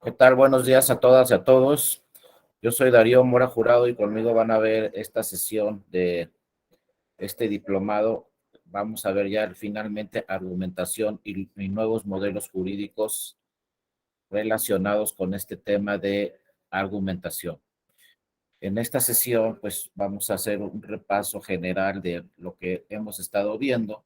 ¿Qué tal? Buenos días a todas y a todos. Yo soy Darío Mora Jurado y conmigo van a ver esta sesión de este diplomado. Vamos a ver ya finalmente argumentación y nuevos modelos jurídicos relacionados con este tema de argumentación. En esta sesión, pues vamos a hacer un repaso general de lo que hemos estado viendo,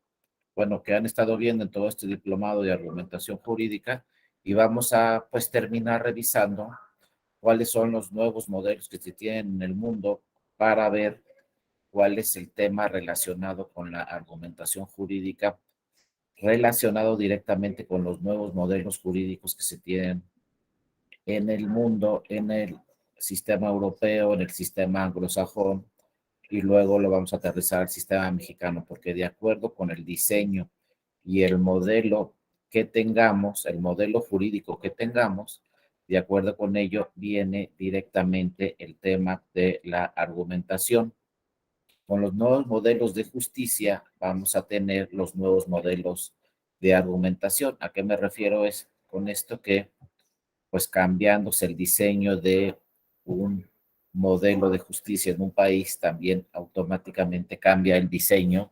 bueno, que han estado viendo en todo este diplomado de argumentación jurídica y vamos a pues terminar revisando cuáles son los nuevos modelos que se tienen en el mundo para ver cuál es el tema relacionado con la argumentación jurídica, relacionado directamente con los nuevos modelos jurídicos que se tienen en el mundo, en el sistema europeo, en el sistema anglosajón, y luego lo vamos a aterrizar al sistema mexicano, porque de acuerdo con el diseño y el modelo que tengamos, el modelo jurídico que tengamos, de acuerdo con ello viene directamente el tema de la argumentación. Con los nuevos modelos de justicia vamos a tener los nuevos modelos de argumentación. ¿A qué me refiero es con esto? Que pues cambiándose el diseño de un modelo de justicia en un país, también automáticamente cambia el diseño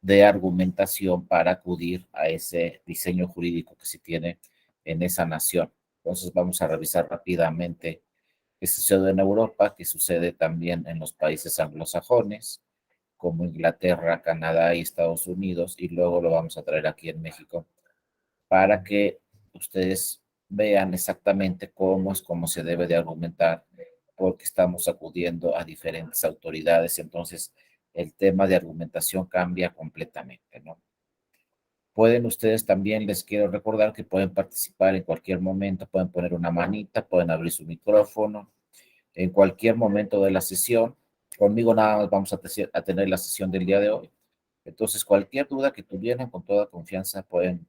de argumentación para acudir a ese diseño jurídico que se tiene en esa nación. Entonces vamos a revisar rápidamente qué sucede en Europa, qué sucede también en los países anglosajones, como Inglaterra, Canadá y Estados Unidos, y luego lo vamos a traer aquí en México para que ustedes vean exactamente cómo se debe de argumentar, porque estamos acudiendo a diferentes autoridades, entonces el tema de argumentación cambia completamente, ¿no? Pueden ustedes también, les quiero recordar que pueden participar en cualquier momento, pueden poner una manita, pueden abrir su micrófono, en cualquier momento de la sesión. Conmigo nada más vamos a tener la sesión del día de hoy. Entonces, cualquier duda que tuvieran, con toda confianza pueden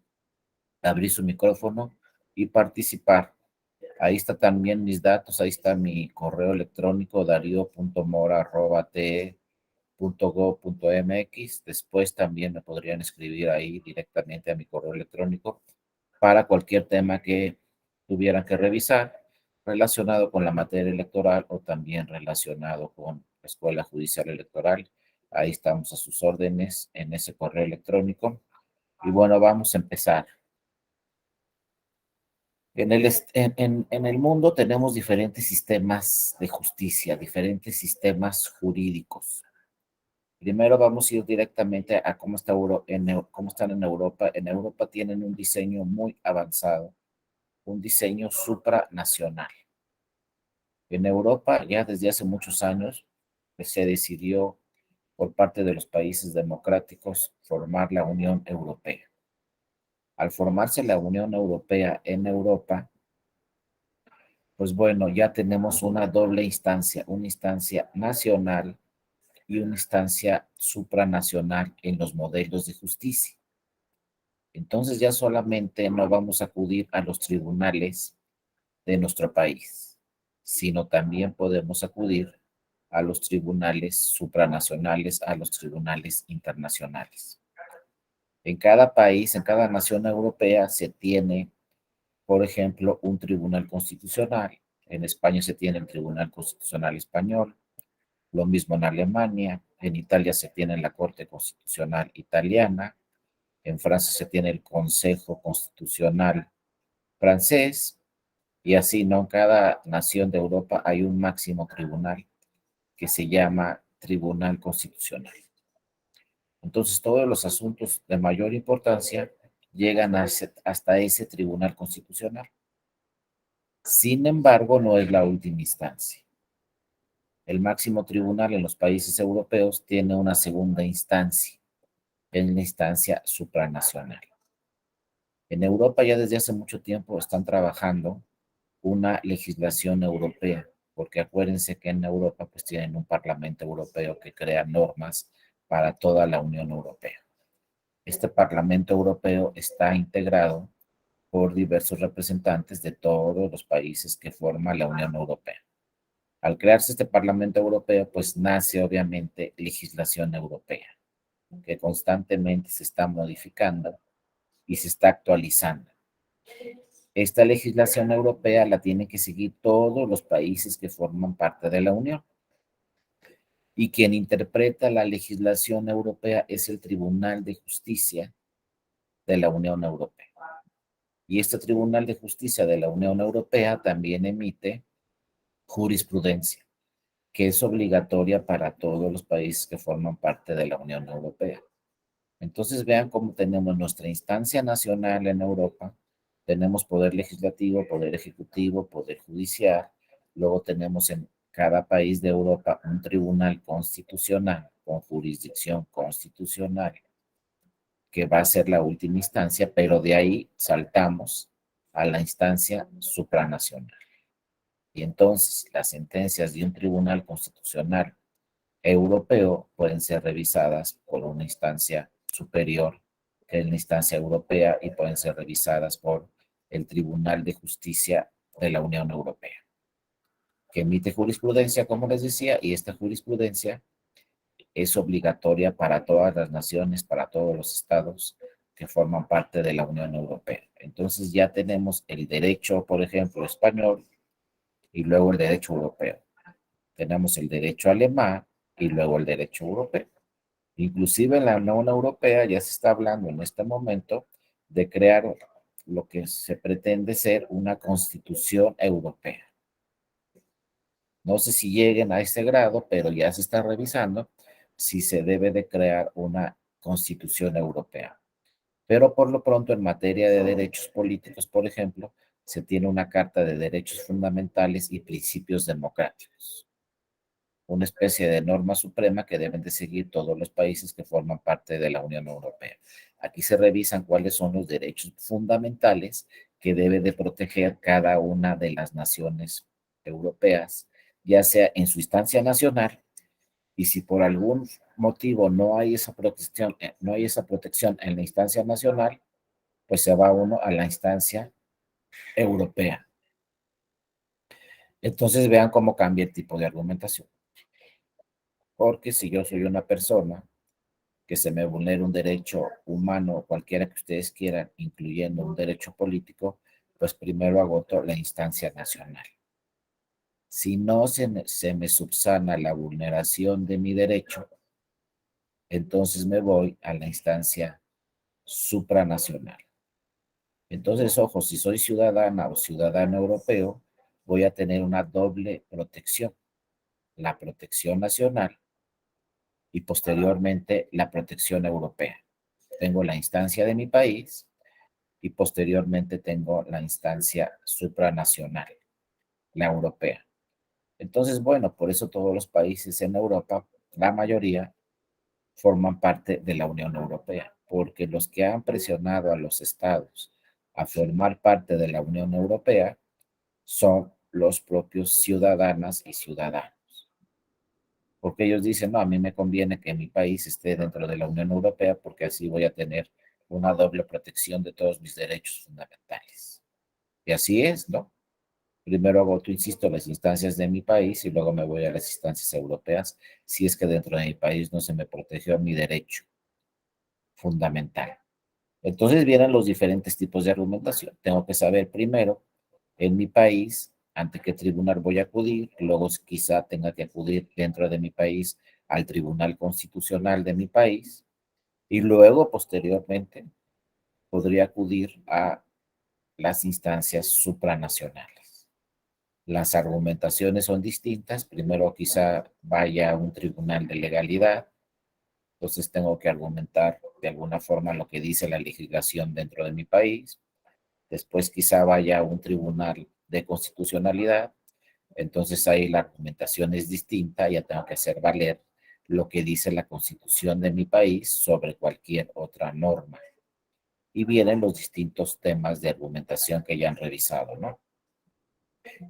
abrir su micrófono y participar. Ahí está también mis datos, ahí está mi correo electrónico dario.mora@te.gov.mx. Después también me podrían escribir ahí directamente a mi correo electrónico para cualquier tema que tuvieran que revisar relacionado con la materia electoral o también relacionado con la Escuela Judicial Electoral. Ahí estamos a sus órdenes en ese correo electrónico. Y bueno, vamos a empezar. En el mundo tenemos diferentes sistemas de justicia, diferentes sistemas jurídicos. Primero vamos a ir directamente a cómo están en Europa. En Europa tienen un diseño muy avanzado, un diseño supranacional. En Europa ya desde hace muchos años pues, se decidió por parte de los países democráticos formar la Unión Europea. Al formarse la Unión Europea en Europa, pues bueno, ya tenemos una doble instancia, una instancia nacional y una instancia supranacional en los modelos de justicia. Entonces ya solamente no vamos a acudir a los tribunales de nuestro país, sino también podemos acudir a los tribunales supranacionales, a los tribunales internacionales. En cada país, en cada nación europea se tiene, por ejemplo, un tribunal constitucional. En España se tiene el Tribunal Constitucional Español, lo mismo en Alemania, en Italia se tiene la Corte Constitucional Italiana, en Francia se tiene el Consejo Constitucional francés, y así, ¿no? En cada nación de Europa hay un máximo tribunal que se llama Tribunal Constitucional. Entonces, todos los asuntos de mayor importancia llegan hasta ese Tribunal Constitucional. Sin embargo, no es la última instancia. El máximo tribunal en los países europeos tiene una segunda instancia, es la instancia supranacional. En Europa ya desde hace mucho tiempo están trabajando una legislación europea, porque acuérdense que en Europa pues tienen un Parlamento Europeo que crea normas para toda la Unión Europea. Este Parlamento Europeo está integrado por diversos representantes de todos los países que forman la Unión Europea. Al crearse este Parlamento Europeo, pues nace obviamente legislación europea, que constantemente se está modificando y se está actualizando. Esta legislación europea la tienen que seguir todos los países que forman parte de la Unión. Y quien interpreta la legislación europea es el Tribunal de Justicia de la Unión Europea. Y este Tribunal de Justicia de la Unión Europea también emite jurisprudencia, que es obligatoria para todos los países que forman parte de la Unión Europea. Entonces vean cómo tenemos nuestra instancia nacional en Europa, tenemos poder legislativo, poder ejecutivo, poder judicial, luego tenemos en cada país de Europa un tribunal constitucional con jurisdicción constitucional, que va a ser la última instancia, pero de ahí saltamos a la instancia supranacional. Y entonces las sentencias de un tribunal constitucional europeo pueden ser revisadas por una instancia superior que es la instancia europea y pueden ser revisadas por el Tribunal de Justicia de la Unión Europea, que emite jurisprudencia, como les decía, y esta jurisprudencia es obligatoria para todas las naciones, para todos los estados que forman parte de la Unión Europea. Entonces ya tenemos el derecho, por ejemplo, español y luego el derecho europeo. Tenemos el derecho alemán y luego el derecho europeo. Inclusive en la Unión Europea ya se está hablando en este momento de crear lo que se pretende ser una constitución europea. No sé si lleguen a ese grado, pero ya se está revisando si se debe de crear una constitución europea. Pero por lo pronto, en materia de derechos políticos, por ejemplo, se tiene una Carta de Derechos Fundamentales y Principios Democráticos, una especie de norma suprema que deben de seguir todos los países que forman parte de la Unión Europea. Aquí se revisan cuáles son los derechos fundamentales que debe de proteger cada una de las naciones europeas, ya sea en su instancia nacional, y si por algún motivo no hay esa protección en la instancia nacional, pues se va uno a la instancia europea. Entonces vean cómo cambia el tipo de argumentación. Porque si yo soy una persona que se me vulnere un derecho humano, cualquiera que ustedes quieran, incluyendo un derecho político, pues primero agoto la instancia nacional. Si no se me subsana la vulneración de mi derecho, entonces me voy a la instancia supranacional. Entonces, ojo, si soy ciudadana o ciudadano europeo, voy a tener una doble protección, la protección nacional y posteriormente la protección europea. Tengo la instancia de mi país y posteriormente tengo la instancia supranacional, la europea. Entonces, bueno, por eso todos los países en Europa, la mayoría, forman parte de la Unión Europea, porque los que han presionado a los estados a formar parte de la Unión Europea son los propios ciudadanas y ciudadanos. Porque ellos dicen, no, a mí me conviene que mi país esté dentro de la Unión Europea porque así voy a tener una doble protección de todos mis derechos fundamentales. Y así es, ¿no? Primero agoto, insisto, las instancias de mi país y luego me voy a las instancias europeas si es que dentro de mi país no se me protegió mi derecho fundamental. Entonces vienen los diferentes tipos de argumentación. Tengo que saber primero en mi país ante qué tribunal voy a acudir, luego quizá tenga que acudir dentro de mi país al Tribunal Constitucional de mi país y luego posteriormente podría acudir a las instancias supranacionales. Las argumentaciones son distintas. Primero quizá vaya a un tribunal de legalidad, entonces tengo que argumentar de alguna forma lo que dice la legislación dentro de mi país. Después quizá vaya a un tribunal de constitucionalidad, entonces ahí la argumentación es distinta, ya tengo que hacer valer lo que dice la constitución de mi país sobre cualquier otra norma. Y vienen los distintos temas de argumentación que ya han revisado, ¿no?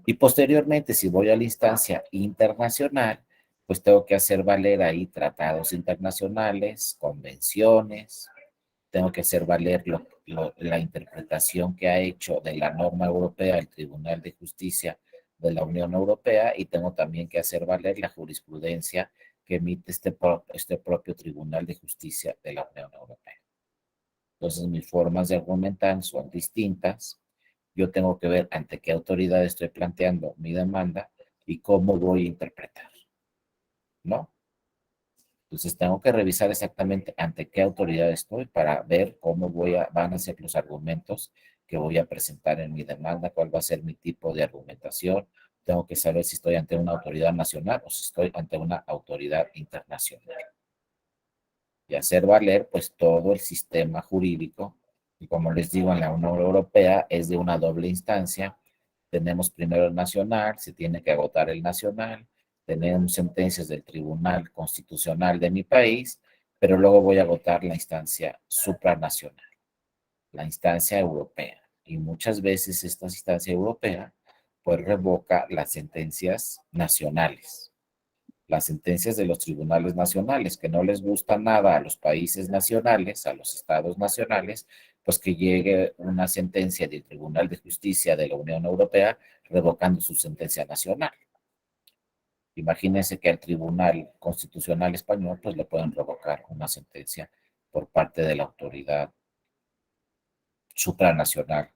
Y posteriormente, si voy a la instancia internacional, pues tengo que hacer valer ahí tratados internacionales, convenciones, tengo que hacer valer la interpretación que ha hecho de la norma europea el Tribunal de Justicia de la Unión Europea y tengo también que hacer valer la jurisprudencia que emite este propio Tribunal de Justicia de la Unión Europea. Entonces, mis formas de argumentar son distintas yo tengo que ver ante qué autoridad estoy planteando mi demanda y cómo voy a interpretar, ¿no? Entonces tengo que revisar exactamente ante qué autoridad estoy para ver cómo van a ser los argumentos que voy a presentar en mi demanda, cuál va a ser mi tipo de argumentación. Tengo que saber si estoy ante una autoridad nacional o si estoy ante una autoridad internacional. Y hacer valer pues todo el sistema jurídico. Y como les digo, en la Unión Europea es de una doble instancia. Tenemos primero el nacional, se tiene que agotar el nacional, tenemos sentencias del Tribunal Constitucional de mi país, pero luego voy a agotar la instancia supranacional, la instancia europea. Y muchas veces esta instancia europea pues revoca las sentencias nacionales, las sentencias de los tribunales nacionales, que no les gusta nada a los países nacionales, a los estados nacionales, pues que llegue una sentencia del Tribunal de Justicia de la Unión Europea revocando su sentencia nacional. Imagínense que al Tribunal Constitucional Español pues le pueden revocar una sentencia por parte de la autoridad supranacional,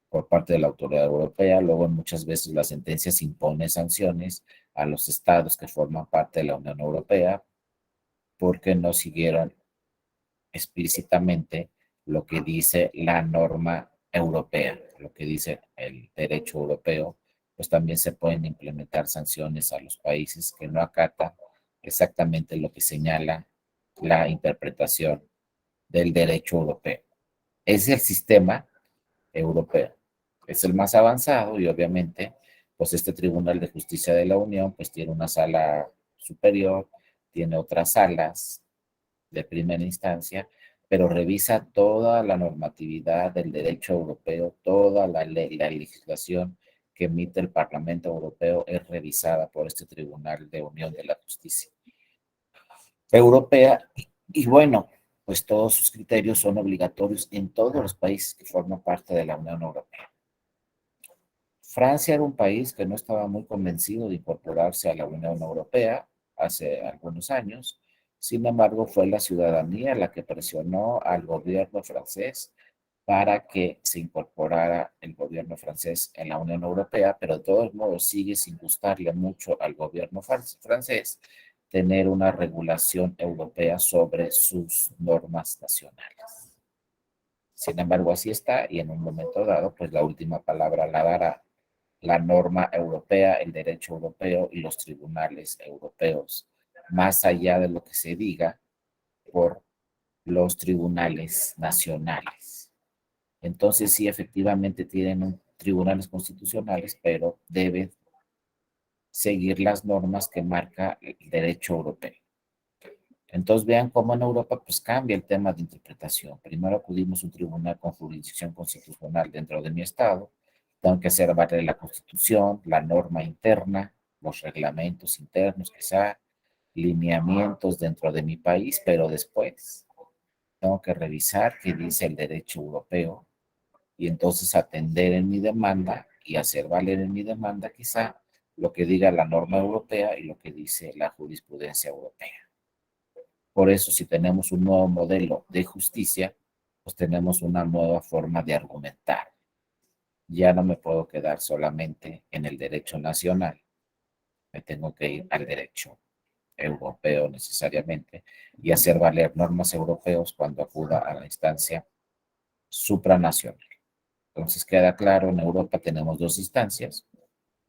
por parte de la autoridad europea. Luego muchas veces las sentencias imponen sanciones a los estados que forman parte de la Unión Europea porque no siguieron explícitamente lo que dice la norma europea, lo que dice el derecho europeo, pues también se pueden implementar sanciones a los países que no acatan exactamente lo que señala la interpretación del derecho europeo. Es el sistema europeo, es el más avanzado y obviamente, pues este Tribunal de Justicia de la Unión, pues tiene una sala superior, tiene otras salas de primera instancia, pero revisa toda la normatividad del derecho europeo, toda la legislación que emite el Parlamento Europeo es revisada por este Tribunal de Unión de la Justicia Europea. Y bueno, pues todos sus criterios son obligatorios en todos los países que forman parte de la Unión Europea. Francia era un país que no estaba muy convencido de incorporarse a la Unión Europea hace algunos años. Sin embargo, fue la ciudadanía la que presionó al gobierno francés para que se incorporara el gobierno francés en la Unión Europea, pero de todos modos sigue sin gustarle mucho al gobierno francés tener una regulación europea sobre sus normas nacionales. Sin embargo, así está y en un momento dado, pues la última palabra la dará la norma europea, el derecho europeo y los tribunales europeos, más allá de lo que se diga por los tribunales nacionales. Entonces, sí, efectivamente tienen tribunales constitucionales, pero deben seguir las normas que marca el derecho europeo. Entonces, vean cómo en Europa pues cambia el tema de interpretación. Primero acudimos a un tribunal con jurisdicción constitucional dentro de mi estado. Tengo que hacer valer la constitución, la norma interna, los reglamentos internos, quizá lineamientos dentro de mi país, pero después tengo que revisar qué dice el derecho europeo y entonces atender en mi demanda y hacer valer en mi demanda quizá lo que diga la norma europea y lo que dice la jurisprudencia europea. Por eso, si tenemos un nuevo modelo de justicia, pues tenemos una nueva forma de argumentar. Ya no me puedo quedar solamente en el derecho nacional, me tengo que ir al derecho europeo necesariamente y hacer valer normas europeas cuando acuda a la instancia supranacional. Entonces queda claro, en Europa tenemos dos instancias,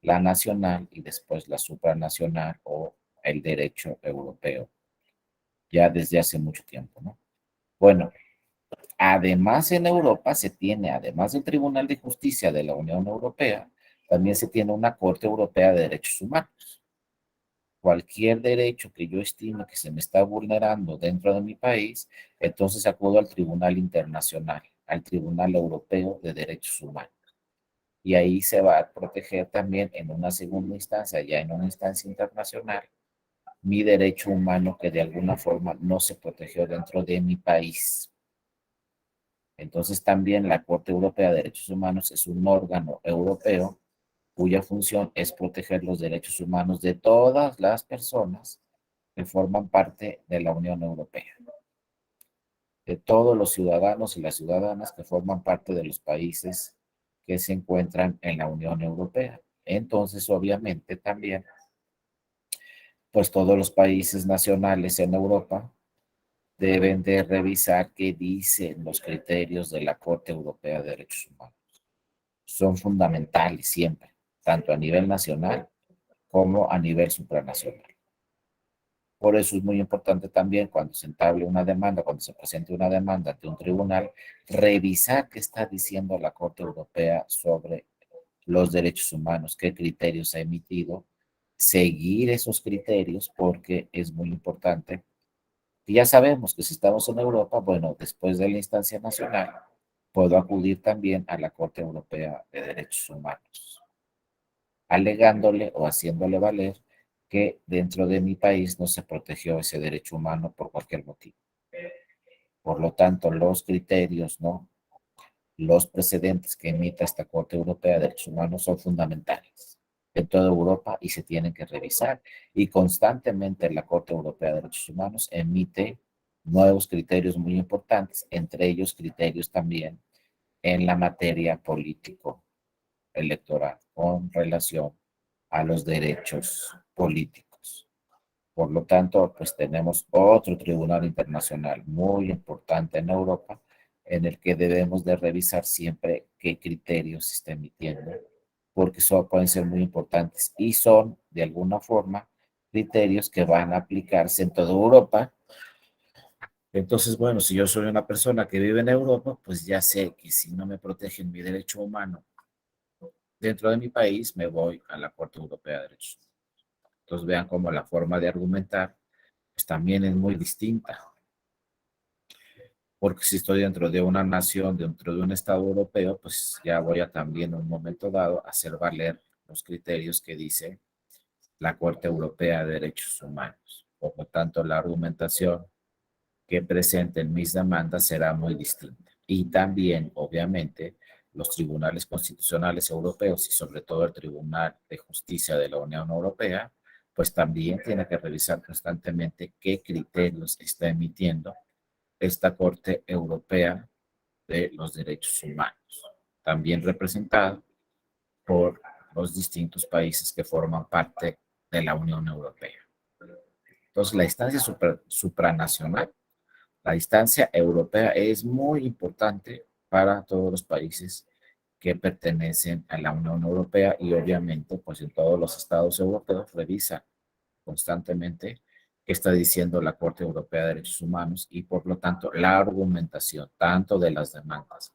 la nacional y después la supranacional o el derecho europeo, ya desde hace mucho tiempo, ¿no? Bueno, además, en Europa se tiene, además del Tribunal de Justicia de la Unión Europea, también se tiene una Corte Europea de Derechos Humanos. Cualquier derecho que yo estime que se me está vulnerando dentro de mi país, entonces acudo al Tribunal Internacional, al Tribunal Europeo de Derechos Humanos. Y ahí se va a proteger también en una segunda instancia, ya en una instancia internacional, mi derecho humano que de alguna forma no se protegió dentro de mi país. Entonces también la Corte Europea de Derechos Humanos es un órgano europeo cuya función es proteger los derechos humanos de todas las personas que forman parte de la Unión Europea, de todos los ciudadanos y las ciudadanas que forman parte de los países que se encuentran en la Unión Europea. Entonces, obviamente, también, pues todos los países nacionales en Europa deben de revisar qué dicen los criterios de la Corte Europea de Derechos Humanos. Son fundamentales siempre, tanto a nivel nacional como a nivel supranacional. Por eso es muy importante también cuando se entable una demanda, cuando se presente una demanda ante un tribunal, revisar qué está diciendo la Corte Europea sobre los derechos humanos, qué criterios ha emitido, seguir esos criterios porque es muy importante. Y ya sabemos que si estamos en Europa, bueno, después de la instancia nacional, puedo acudir también a la Corte Europea de Derechos Humanos, alegándole o haciéndole valer que dentro de mi país no se protegió ese derecho humano por cualquier motivo. Por lo tanto, los criterios, ¿no? Los precedentes que emita esta Corte Europea de Derechos Humanos son fundamentales en toda Europa y se tienen que revisar. Y constantemente la Corte Europea de Derechos Humanos emite nuevos criterios muy importantes, entre ellos criterios también en la materia político-electoral con relación a los derechos políticos. Por lo tanto, pues tenemos otro tribunal internacional muy importante en Europa en el que debemos de revisar siempre qué criterios se está emitiendo, porque son, pueden ser muy importantes y son, de alguna forma, criterios que van a aplicarse en toda Europa. Entonces, bueno, si yo soy una persona que vive en Europa, pues ya sé que si no me protegen mi derecho humano dentro de mi país, me voy a la Corte Europea de Derechos Humanos. Entonces vean cómo la forma de argumentar pues también es muy distinta, porque si estoy dentro de una nación, dentro de un Estado europeo, pues ya voy a también en un momento dado hacer valer los criterios que dice la Corte Europea de Derechos Humanos. Por lo tanto, la argumentación que presenten mis demandas será muy distinta. Y también, obviamente, los tribunales constitucionales europeos y sobre todo el Tribunal de Justicia de la Unión Europea, pues también tiene que revisar constantemente qué criterios está emitiendo esta Corte Europea de los Derechos Humanos, también representada por los distintos países que forman parte de la Unión Europea. Entonces, la instancia supranacional, la instancia europea es muy importante para todos los países que pertenecen a la Unión Europea y obviamente, pues en todos los estados europeos revisa constantemente qué está diciendo la Corte Europea de Derechos Humanos y por lo tanto la argumentación tanto de las demandas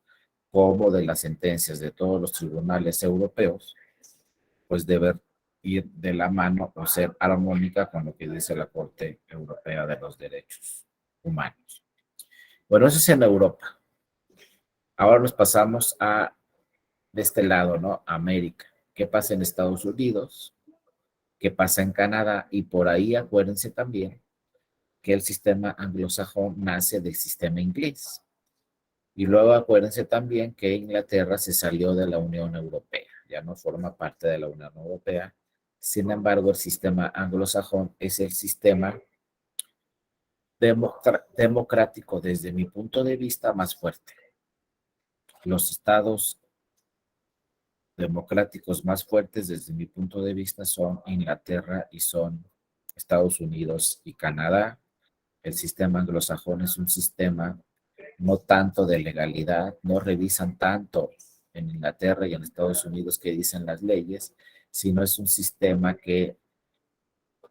como de las sentencias de todos los tribunales europeos, pues debe ir de la mano o ser armónica con lo que dice la Corte Europea de los Derechos Humanos. Bueno, eso es en Europa. Ahora nos pasamos a de este lado, ¿no? América. ¿Qué pasa en Estados Unidos? ¿Qué pasa en Canadá? Y por ahí acuérdense también que el sistema anglosajón nace del sistema inglés. Y luego acuérdense también que Inglaterra se salió de la Unión Europea, ya no forma parte de la Unión Europea. Sin embargo, el sistema anglosajón es el sistema democrático desde mi punto de vista más fuerte. Los estados democráticos más fuertes desde mi punto de vista son Inglaterra y son Estados Unidos y Canadá. El sistema anglosajón es un sistema no tanto de legalidad, no revisan tanto en Inglaterra y en Estados Unidos que dicen las leyes, sino es un sistema que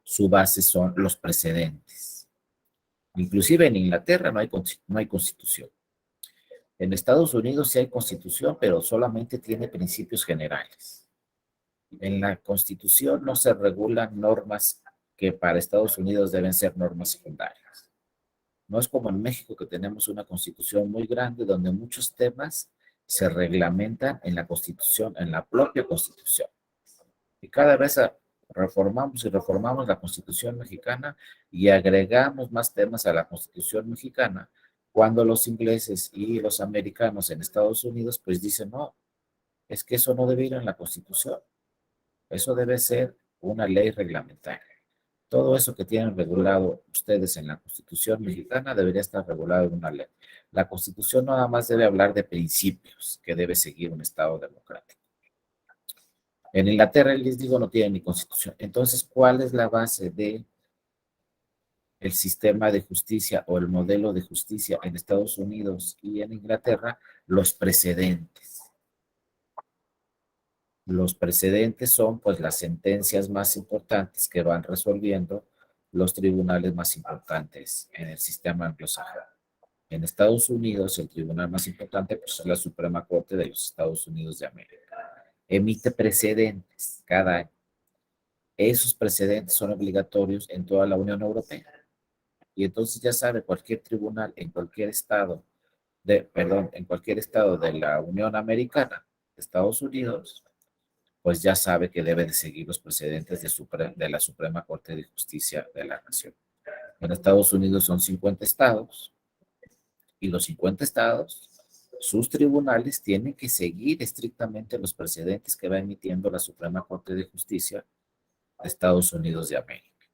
su base son los precedentes. Inclusive en Inglaterra no hay constitución. En Estados Unidos sí hay constitución, pero solamente tiene principios generales. En la constitución no se regulan normas que para Estados Unidos deben ser normas secundarias. No es como en México que tenemos una constitución muy grande donde muchos temas se reglamentan en la constitución, en la propia constitución. Y cada vez reformamos y reformamos la constitución mexicana y agregamos más temas a la constitución mexicana cuando los ingleses y los americanos en Estados Unidos pues dicen, no, es que eso no debe ir en la constitución, eso debe ser una ley reglamentaria. Todo eso que tienen regulado ustedes en la Constitución mexicana debería estar regulado en una ley. La Constitución nada más debe hablar de principios que debe seguir un Estado democrático. En Inglaterra, les digo, no tiene ni Constitución. Entonces, ¿cuál es la base de el sistema de justicia o el modelo de justicia en Estados Unidos y en Inglaterra? Los precedentes. Los precedentes son pues las sentencias más importantes que van resolviendo los tribunales más importantes en el sistema anglosajón. En Estados Unidos, el tribunal más importante pues, es la Suprema Corte de los Estados Unidos de América. Emite precedentes cada año. Esos precedentes son obligatorios en toda la Unión Europea. Y entonces ya sabe, cualquier tribunal en cualquier estado en cualquier estado de la Unión Americana, Estados Unidos, pues ya sabe que debe de seguir los precedentes de la Suprema Corte de Justicia de la Nación. En Estados Unidos son 50 estados y los 50 estados, sus tribunales tienen que seguir estrictamente los precedentes que va emitiendo la Suprema Corte de Justicia de Estados Unidos de América.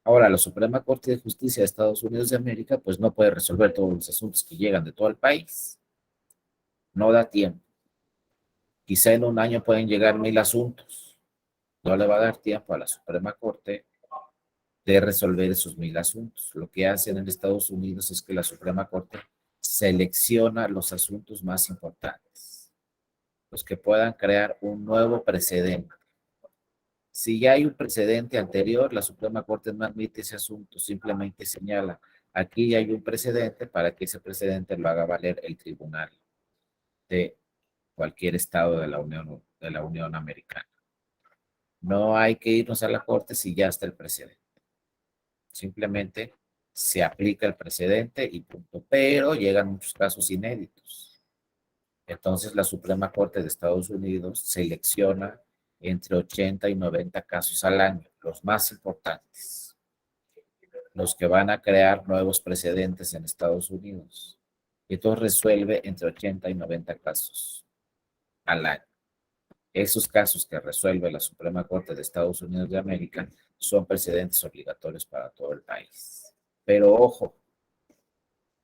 Ahora, la Suprema Corte de Justicia de Estados Unidos de América, pues no puede resolver todos los asuntos que llegan de todo el país. No da tiempo. Quizá en un año pueden llegar 1000 asuntos. No le va a dar tiempo a la Suprema Corte de resolver esos 1000 asuntos. Lo que hacen en Estados Unidos es que la Suprema Corte selecciona los asuntos más importantes, los que puedan crear un nuevo precedente. Si ya hay un precedente anterior, la Suprema Corte no admite ese asunto, simplemente señala, aquí hay un precedente para que ese precedente lo haga valer el tribunal de cualquier estado de la Unión Americana. No hay que irnos a la Corte si ya está el precedente. Simplemente se aplica el precedente y punto. Pero llegan muchos casos inéditos. Entonces la Suprema Corte de Estados Unidos selecciona entre 80 y 90 casos al año, los más importantes, los que van a crear nuevos precedentes en Estados Unidos. Y entonces resuelve entre 80 y 90 casos al año. Esos casos que resuelve la Suprema Corte de Estados Unidos de América son precedentes obligatorios para todo el país. Pero ojo,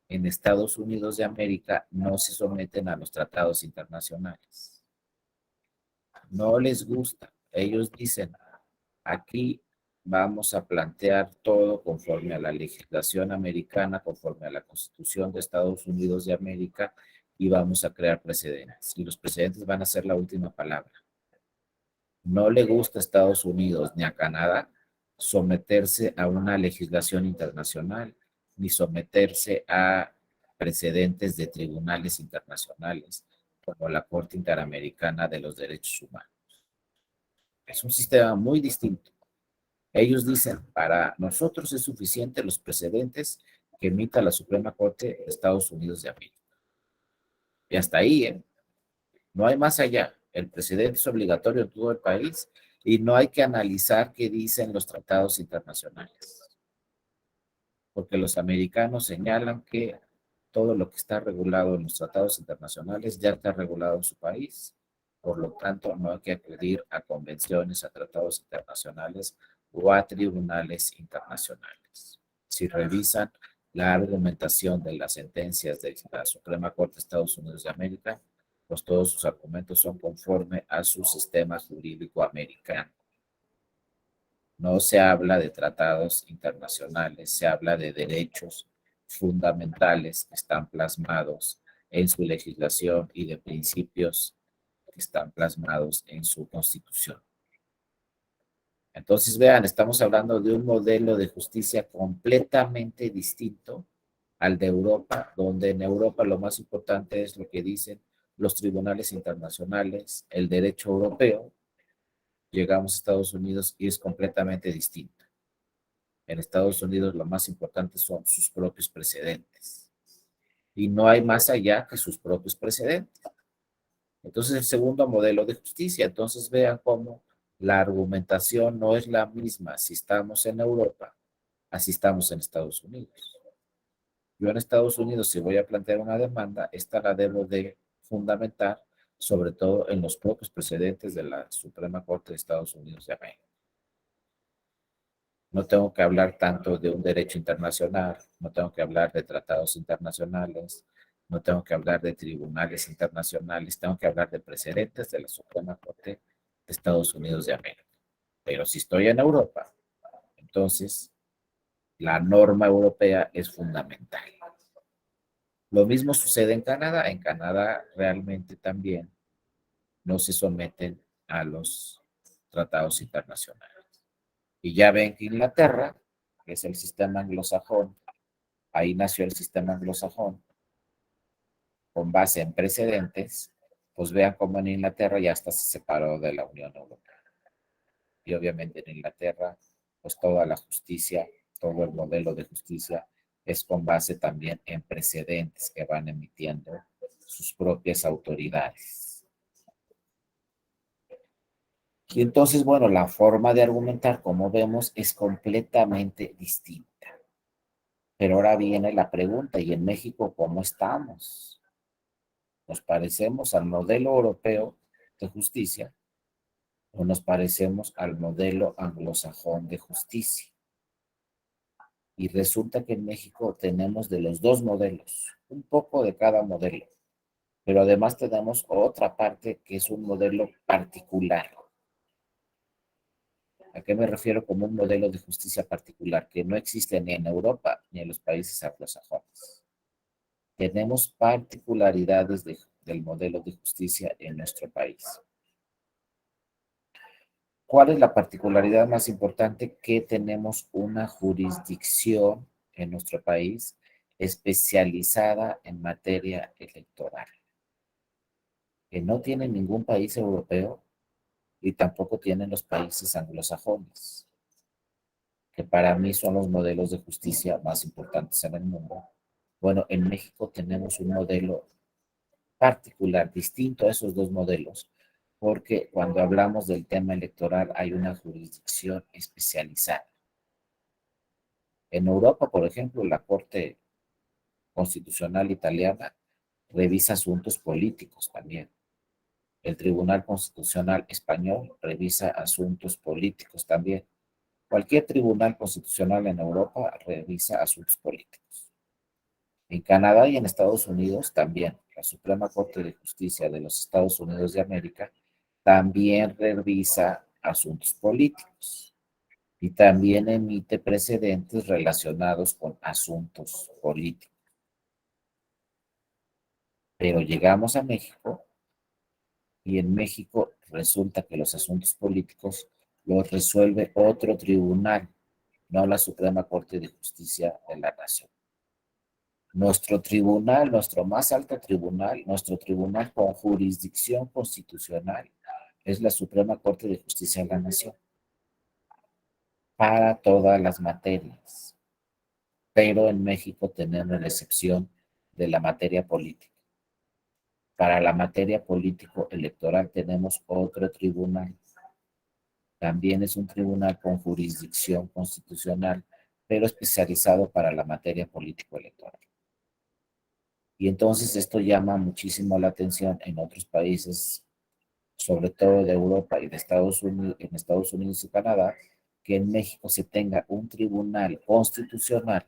en Estados Unidos de América no se someten a los tratados internacionales. No les gusta. Ellos dicen, aquí vamos a plantear todo conforme a la legislación americana, conforme a la Constitución de Estados Unidos de América y vamos a crear precedentes. Y los precedentes van a ser la última palabra. No le gusta a Estados Unidos ni a Canadá someterse a una legislación internacional, ni someterse a precedentes de tribunales internacionales, como la Corte Interamericana de los Derechos Humanos. Es un sistema muy distinto. Ellos dicen, para nosotros es suficiente los precedentes que emita la Suprema Corte de Estados Unidos de América. Y hasta ahí, ¿eh? No hay más allá. El precedente es obligatorio en todo el país y no hay que analizar qué dicen los tratados internacionales. Porque los americanos señalan que todo lo que está regulado en los tratados internacionales ya está regulado en su país. Por lo tanto, no hay que acudir a convenciones, a tratados internacionales o a tribunales internacionales. Si revisan la argumentación de las sentencias de la Suprema Corte de Estados Unidos de América, pues todos sus argumentos son conforme a su sistema jurídico americano. No se habla de tratados internacionales, se habla de derechos fundamentales que están plasmados en su legislación y de principios que están plasmados en su constitución. Entonces, vean, estamos hablando de un modelo de justicia completamente distinto al de Europa, donde en Europa lo más importante es lo que dicen los tribunales internacionales, el derecho europeo. Llegamos a Estados Unidos y es completamente distinto. En Estados Unidos lo más importante son sus propios precedentes. Y no hay más allá que sus propios precedentes. Entonces, el segundo modelo de justicia. Entonces, vean cómo la argumentación no es la misma si estamos en Europa, así estamos en Estados Unidos. Yo en Estados Unidos, si voy a plantear una demanda, esta la debo de fundamentar, sobre todo en los propios precedentes de la Suprema Corte de Estados Unidos de América. No tengo que hablar tanto de un derecho internacional, no tengo que hablar de tratados internacionales, no tengo que hablar de tribunales internacionales, tengo que hablar de precedentes de la Suprema Corte de Estados Unidos de América. Pero si estoy en Europa, entonces la norma europea es fundamental. Lo mismo sucede en Canadá. En Canadá realmente también no se someten a los tratados internacionales. Y ya ven que Inglaterra, que es el sistema anglosajón, ahí nació el sistema anglosajón, con base en precedentes, pues vean cómo en Inglaterra ya hasta se separó de la Unión Europea. Y obviamente en Inglaterra, pues toda la justicia, todo el modelo de justicia es con base también en precedentes que van emitiendo sus propias autoridades. Y entonces, bueno, la forma de argumentar, como vemos, es completamente distinta. Pero ahora viene la pregunta, ¿y en México cómo estamos? ¿Nos parecemos al modelo europeo de justicia o nos parecemos al modelo anglosajón de justicia? Y resulta que en México tenemos de los dos modelos, un poco de cada modelo, pero además tenemos otra parte que es un modelo particular. ¿A qué me refiero como un modelo de justicia particular que no existe ni en Europa ni en los países anglosajones? Tenemos particularidades del modelo de justicia en nuestro país. ¿Cuál es la particularidad más importante? Que tenemos una jurisdicción en nuestro país especializada en materia electoral, que no tiene ningún país europeo y tampoco tienen los países anglosajones, que para mí son los modelos de justicia más importantes en el mundo. Bueno, en México tenemos un modelo particular, distinto a esos dos modelos, porque cuando hablamos del tema electoral hay una jurisdicción especializada. En Europa, por ejemplo, la Corte Constitucional Italiana revisa asuntos políticos también. El Tribunal Constitucional Español revisa asuntos políticos también. Cualquier tribunal constitucional en Europa revisa asuntos políticos. En Canadá y en Estados Unidos también. La Suprema Corte de Justicia de los Estados Unidos de América también revisa asuntos políticos y también emite precedentes relacionados con asuntos políticos. Pero llegamos a México y en México resulta que los asuntos políticos los resuelve otro tribunal, no la Suprema Corte de Justicia de la Nación. Nuestro tribunal, nuestro más alto tribunal, nuestro tribunal con jurisdicción constitucional es la Suprema Corte de Justicia de la Nación para todas las materias. Pero en México tenemos la excepción de la materia política. Para la materia político-electoral tenemos otro tribunal. También es un tribunal con jurisdicción constitucional, pero especializado para la materia político-electoral. Y entonces esto llama muchísimo la atención en otros países, sobre todo de Europa y de Estados Unidos, en Estados Unidos y Canadá, que en México se tenga un tribunal constitucional,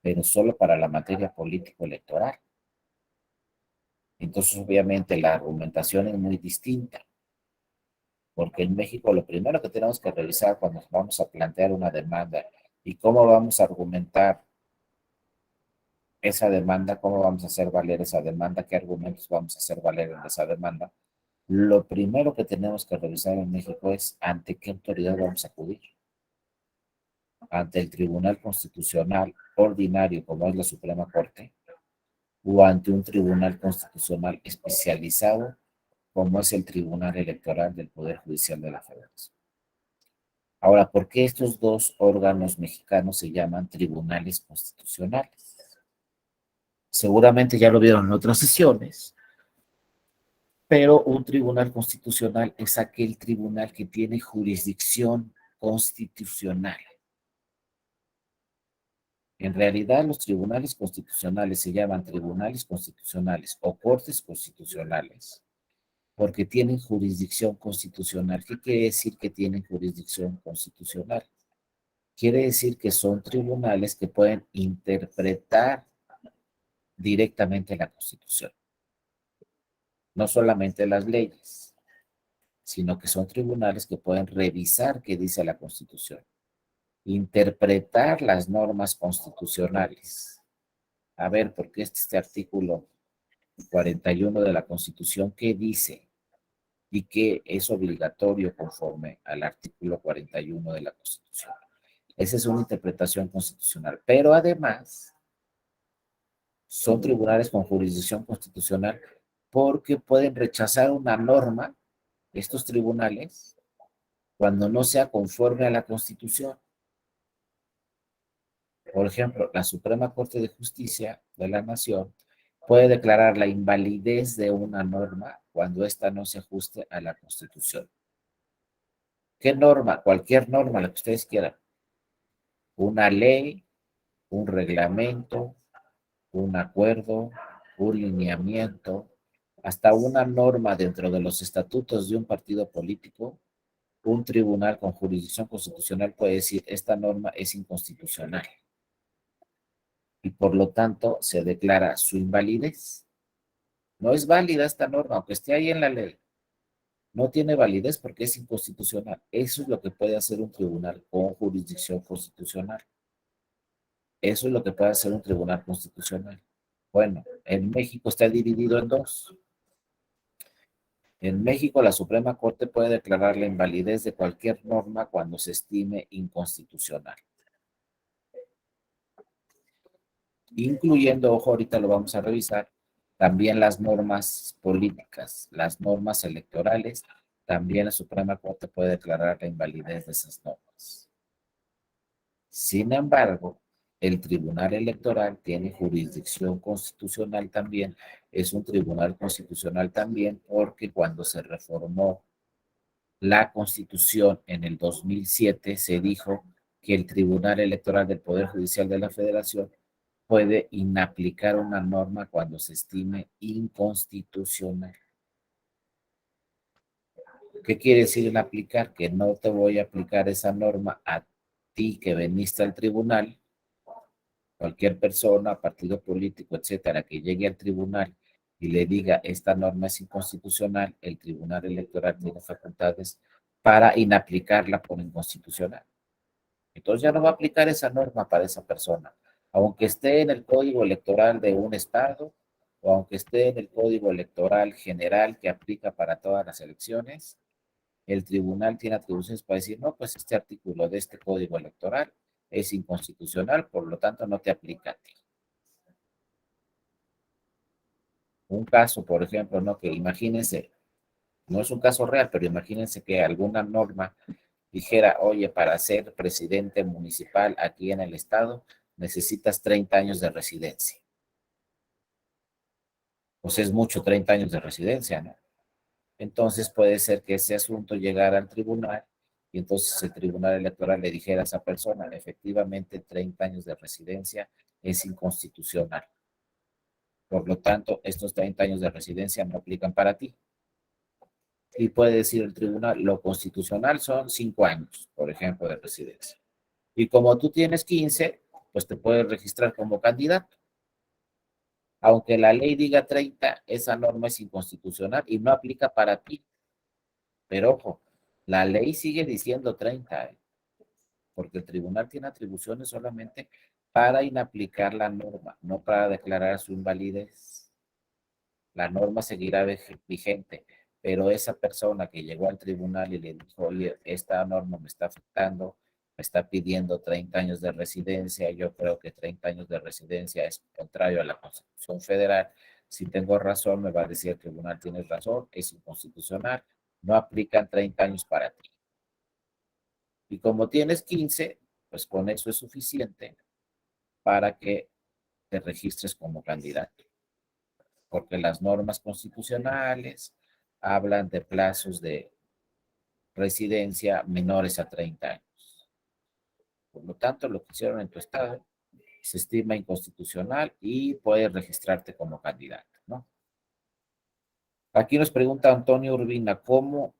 pero solo para la materia político-electoral. Entonces, obviamente, la argumentación es muy distinta, porque en México lo primero que tenemos que revisar cuando vamos a plantear una demanda y cómo vamos a argumentar esa demanda, cómo vamos a hacer valer esa demanda, qué argumentos vamos a hacer valer en esa demanda. Lo primero que tenemos que revisar en México es ante qué autoridad vamos a acudir. Ante el Tribunal Constitucional Ordinario, como es la Suprema Corte, o ante un tribunal constitucional especializado, como es el Tribunal Electoral del Poder Judicial de la Federación. Ahora, ¿por qué estos dos órganos mexicanos se llaman tribunales constitucionales? Seguramente ya lo vieron en otras sesiones, pero un tribunal constitucional es aquel tribunal que tiene jurisdicción constitucional. En realidad, los tribunales constitucionales se llaman tribunales constitucionales o cortes constitucionales porque tienen jurisdicción constitucional. ¿Qué quiere decir que tienen jurisdicción constitucional? Quiere decir que son tribunales que pueden interpretar directamente la Constitución, no solamente las leyes, sino que son tribunales que pueden revisar qué dice la Constitución, interpretar las normas constitucionales. A ver, ¿por qué este artículo 41 de la Constitución qué dice? Y que es obligatorio conforme al artículo 41 de la Constitución. Esa es una interpretación constitucional. Pero además, son tribunales con jurisdicción constitucional porque pueden rechazar una norma, estos tribunales, cuando no sea conforme a la Constitución. Por ejemplo, la Suprema Corte de Justicia de la Nación puede declarar la invalidez de una norma cuando ésta no se ajuste a la Constitución. ¿Qué norma? Cualquier norma, la que ustedes quieran. Una ley, un reglamento, un acuerdo, un lineamiento, hasta una norma dentro de los estatutos de un partido político, un tribunal con jurisdicción constitucional puede decir esta norma es inconstitucional y por lo tanto se declara su invalidez. No es válida esta norma, aunque esté ahí en la ley. No tiene validez porque es inconstitucional. Eso es lo que puede hacer un tribunal con jurisdicción constitucional. Eso es lo que puede hacer un tribunal constitucional. Bueno, en México está dividido en dos. En México, la Suprema Corte puede declarar la invalidez de cualquier norma cuando se estime inconstitucional, incluyendo, ojo, ahorita lo vamos a revisar, también las normas políticas, las normas electorales, también la Suprema Corte puede declarar la invalidez de esas normas. Sin embargo, el Tribunal Electoral tiene jurisdicción constitucional también, es un tribunal constitucional también, porque cuando se reformó la Constitución en el 2007 se dijo que el Tribunal Electoral del Poder Judicial de la Federación puede inaplicar una norma cuando se estime inconstitucional. ¿Qué quiere decir inaplicar? Que no te voy a aplicar esa norma a ti que veniste al tribunal, cualquier persona, partido político, etcétera, que llegue al tribunal y le diga esta norma es inconstitucional, el Tribunal Electoral tiene facultades para inaplicarla por inconstitucional. Entonces ya no va a aplicar esa norma para esa persona, aunque esté en el código electoral de un estado o aunque esté en el código electoral general que aplica para todas las elecciones, el tribunal tiene atribuciones para decir, no, pues este artículo de este código electoral es inconstitucional, por lo tanto no te aplica a ti. Un caso, por ejemplo, ¿no? Que imagínense, no es un caso real, pero imagínense que alguna norma dijera, oye, para ser presidente municipal aquí en el estado necesitas 30 años de residencia. Pues es mucho 30 años de residencia, ¿no? Entonces puede ser que ese asunto llegara al tribunal y entonces el tribunal electoral le dijera a esa persona, efectivamente 30 años de residencia es inconstitucional. Por lo tanto, estos 30 años de residencia no aplican para ti. Y puede decir el tribunal, lo constitucional son 5 años, por ejemplo, de residencia. Y como tú tienes 15, pues te puedes registrar como candidato. Aunque la ley diga 30, esa norma es inconstitucional y no aplica para ti. Pero ojo, la ley sigue diciendo 30, porque el tribunal tiene atribuciones solamente para inaplicar la norma, no para declarar su invalidez. La norma seguirá vigente, pero esa persona que llegó al tribunal y le dijo, oye, esta norma me está afectando, me está pidiendo 30 años de residencia, yo creo que 30 años de residencia es contrario a la Constitución Federal, si tengo razón, me va a decir el tribunal, tienes razón, es inconstitucional, no aplican 30 años para ti. Y como tienes 15, pues con eso es suficiente para que te registres como candidato, porque las normas constitucionales hablan de plazos de residencia menores a 30 años. Por lo tanto, lo que hicieron en tu estado se estima inconstitucional y puedes registrarte como candidato, ¿no? Aquí nos pregunta Antonio Urbina, ¿cómo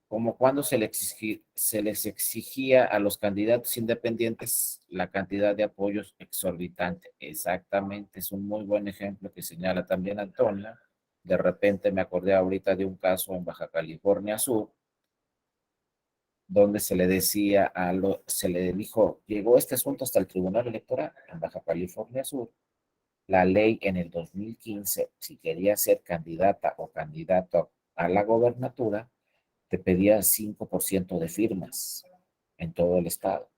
como cuando se les exigía a los candidatos independientes la cantidad de apoyos exorbitante. Exactamente, es un muy buen ejemplo que señala también Antonia. De repente me acordé ahorita de un caso en Baja California Sur, donde se le decía se le dijo, llegó este asunto hasta el Tribunal Electoral en Baja California Sur. La ley en el 2015, si quería ser candidata o candidato a la gobernatura, te pedía 5% de firmas en todo el estado,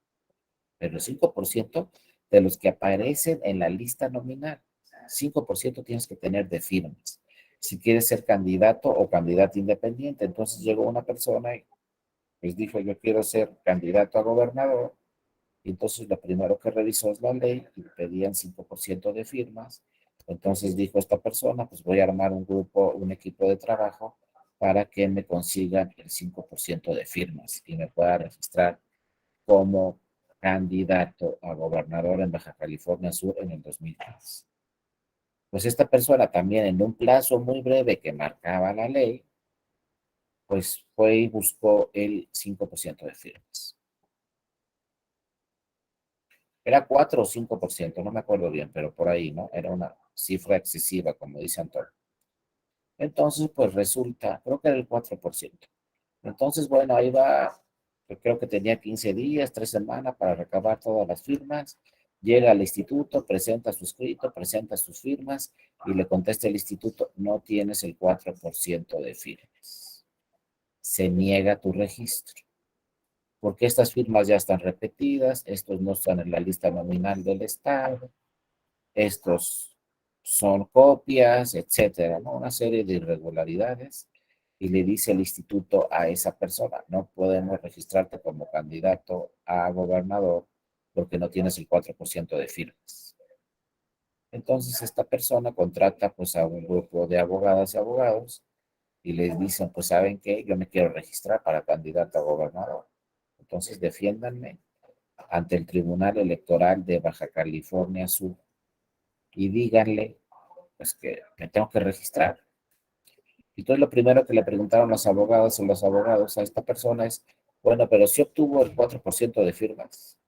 pero el 5% de los que aparecen en la lista nominal, 5% tienes que tener de firmas. Si quieres ser candidato o candidata independiente, entonces llegó una persona y pues dijo, yo quiero ser candidato a gobernador, y entonces lo primero que revisó es la ley y pedían 5% de firmas. Entonces dijo esta persona, pues voy a armar un grupo, un equipo de trabajo para que me consigan el 5% de firmas y me pueda registrar como candidato a gobernador en Baja California Sur en el 2015. Pues esta persona también en un plazo muy breve que marcaba la ley, pues fue y buscó el 5% de firmas. Era 4 o 5%, no me acuerdo bien, pero por ahí, ¿no? Era una cifra excesiva, como dice Antonio. Entonces, pues resulta, creo que era el 4%. Entonces, bueno, ahí va, yo creo que tenía 15 días, 3 semanas para recabar todas las firmas. Llega al instituto, presenta su escrito, presenta sus firmas y le contesta el instituto, no tienes el 4% de firmas. Se niega tu registro, porque estas firmas ya están repetidas, estos no están en la lista nominal del Estado, estos son copias, etcétera, ¿no? Una serie de irregularidades. Y le dice el instituto a esa persona, no podemos registrarte como candidato a gobernador porque no tienes el 4% de firmas. Entonces esta persona contrata pues a un grupo de abogadas y abogados y les dicen, pues ¿saben qué? Yo me quiero registrar para candidato a gobernador. Entonces defiéndanme ante el Tribunal Electoral de Baja California Sur y díganle pues que me tengo que registrar. Y entonces lo primero que le preguntaron los abogados y los abogados a esta persona es, bueno, pero si obtuvo el 4% de firmas.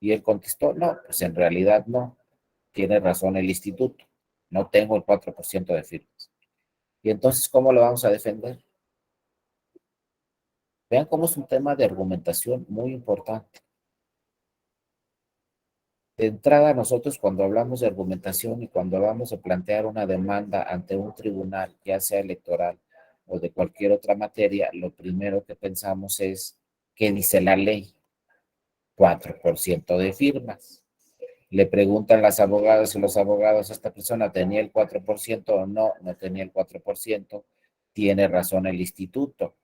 Y él contestó, no, pues en realidad no. Tiene razón el instituto. No tengo el 4% de firmas. Y entonces, ¿cómo lo vamos a defender? Vean cómo es un tema de argumentación muy importante. De entrada, nosotros cuando hablamos de argumentación y cuando vamos de plantear una demanda ante un tribunal, ya sea electoral o de cualquier otra materia, lo primero que pensamos es, ¿qué dice la ley? 4% de firmas. Le preguntan las abogadas y los abogados, ¿esta persona tenía el 4% o no? No tenía el 4%. Tiene razón el instituto.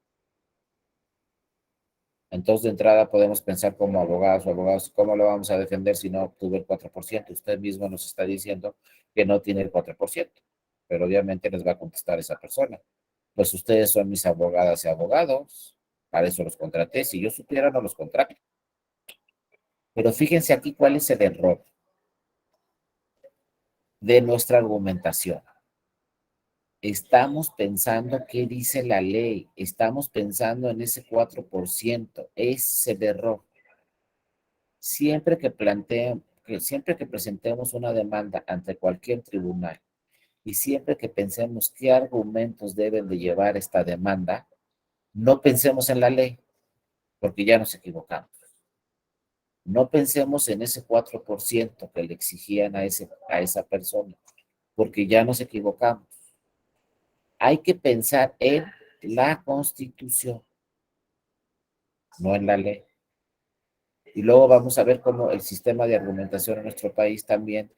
Entonces, de entrada podemos pensar como abogados o abogados, ¿cómo lo vamos a defender si no obtuvo el 4%? Usted mismo nos está diciendo que no tiene el 4%, pero obviamente les va a contestar esa persona. Pues ustedes son mis abogadas y abogados, para eso los contraté, si yo supiera no los contrato. Pero fíjense aquí cuál es el error de nuestra argumentación. Estamos pensando qué dice la ley, estamos pensando en ese 4%, ese es el error. Siempre que presentemos una demanda ante cualquier tribunal y siempre que pensemos qué argumentos deben de llevar esta demanda, no pensemos en la ley, porque ya nos equivocamos. No pensemos en ese 4% que le exigían a esa persona, porque ya nos equivocamos. Hay que pensar en la Constitución, no en la ley. Y luego vamos a ver cómo el sistema de argumentación en nuestro país también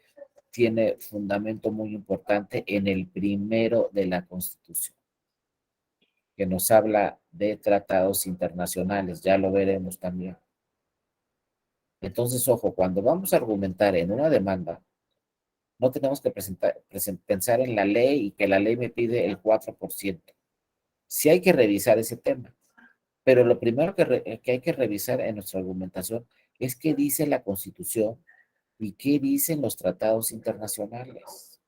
tiene fundamento muy importante en el primero de la Constitución, que nos habla de tratados internacionales, ya lo veremos también. Entonces, ojo, cuando vamos a argumentar en una demanda, no tenemos que pensar en la ley y que la ley me pide el 4%. Sí hay que revisar ese tema, pero lo primero que hay que revisar en nuestra argumentación es qué dice la Constitución y qué dicen los tratados internacionales.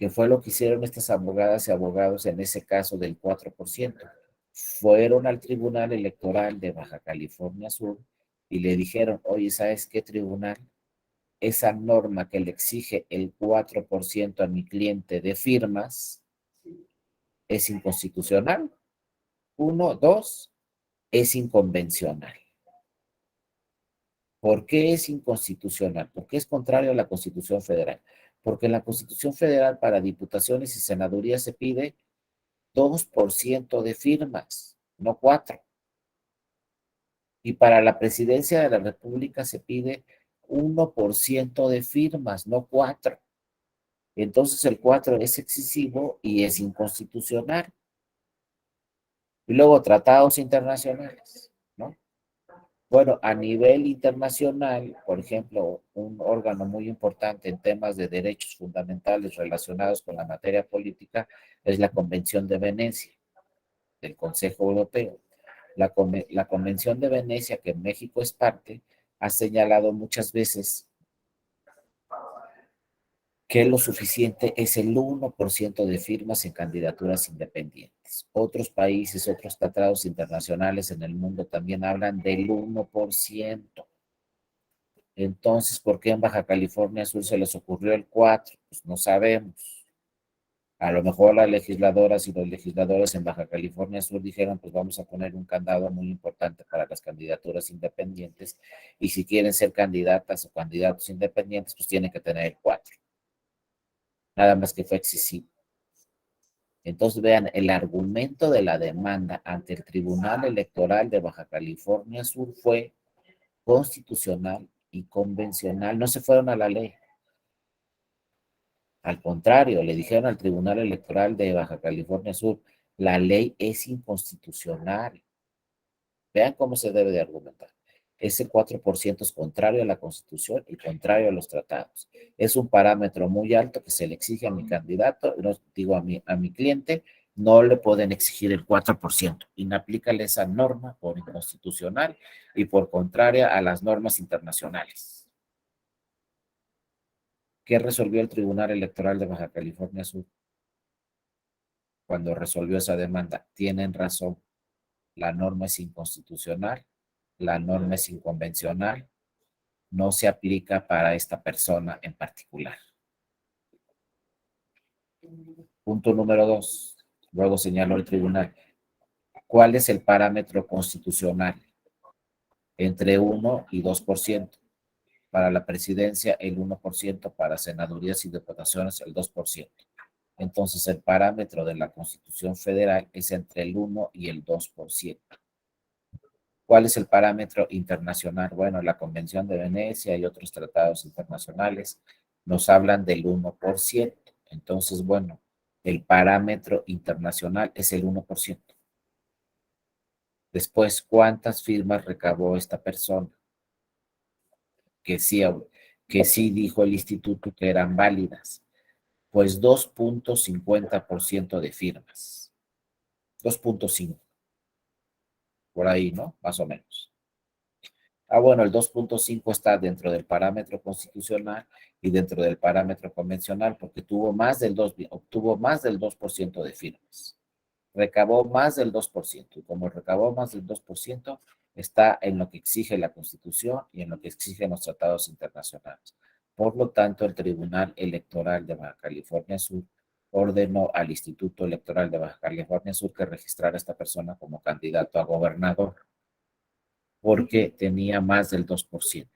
que fue lo que hicieron estas abogadas y abogados en ese caso del 4%. Fueron al Tribunal Electoral de Baja California Sur y le dijeron, oye, ¿sabes qué, tribunal? Esa norma que le exige el 4% a mi cliente de firmas es inconstitucional. Uno, dos, es inconvencional. ¿Por qué es inconstitucional? Porque es contrario a la Constitución Federal. Porque en la Constitución Federal para diputaciones y senadurías se pide 2% de firmas, no 4. Y para la presidencia de la República se pide 1% de firmas, no 4. Entonces el 4 es excesivo y es inconstitucional. Y luego tratados internacionales, ¿no? Bueno, a nivel internacional, por ejemplo, un órgano muy importante en temas de derechos fundamentales relacionados con la materia política es la Convención de Venecia del Consejo Europeo. La Convención de Venecia, que México es parte, ha señalado muchas veces que lo suficiente es el 1% de firmas en candidaturas independientes. Otros países, otros tratados internacionales en el mundo también hablan del 1%. Entonces, ¿por qué en Baja California Sur se les ocurrió el 4%? Pues no sabemos. A lo mejor las legisladoras y los legisladores en Baja California Sur dijeron, pues vamos a poner un candado muy importante para las candidaturas independientes y si quieren ser candidatas o candidatos independientes, pues tienen que tener el 4%. Nada más que fue excesivo. Entonces, vean, el argumento de la demanda ante el Tribunal Electoral de Baja California Sur fue constitucional y convencional. No se fueron a la ley. Al contrario, le dijeron al Tribunal Electoral de Baja California Sur, la ley es inconstitucional. Vean cómo se debe de argumentar. Ese 4% es contrario a la Constitución y contrario a los tratados. Es un parámetro muy alto que se le exige a mi candidato, no, digo a mi cliente, no le pueden exigir el 4%. Inaplícale esa norma por inconstitucional y por contraria a las normas internacionales. ¿Qué resolvió el Tribunal Electoral de Baja California Sur cuando resolvió esa demanda? Tienen razón, la norma es inconstitucional, la norma es inconvencional, no se aplica para esta persona en particular. Punto número 2. Luego señaló el tribunal. ¿Cuál es el parámetro constitucional? Entre 1 y 2%. Para la presidencia, el 1%, para senadurías y diputaciones, el 2%. Entonces, el parámetro de la Constitución Federal es entre el 1 y el 2%. ¿Cuál es el parámetro internacional? Bueno, la Convención de Venecia y otros tratados internacionales nos hablan del 1%. Entonces, bueno, el parámetro internacional es el 1%. Después, ¿cuántas firmas recabó esta persona? Que sí dijo el instituto que eran válidas. Pues 2.50% de firmas. 2.5. Por ahí, ¿no? Más o menos. Bueno, el 2.5 está dentro del parámetro constitucional y dentro del parámetro convencional porque obtuvo más del 2% de firmas. Recabó más del 2%. Y como recabó más del 2%, está en lo que exige la Constitución y en lo que exigen los tratados internacionales. Por lo tanto, el Tribunal Electoral de Baja California Sur ordenó al Instituto Electoral de Baja California Sur que registrara a esta persona como candidato a gobernador porque tenía más del 2%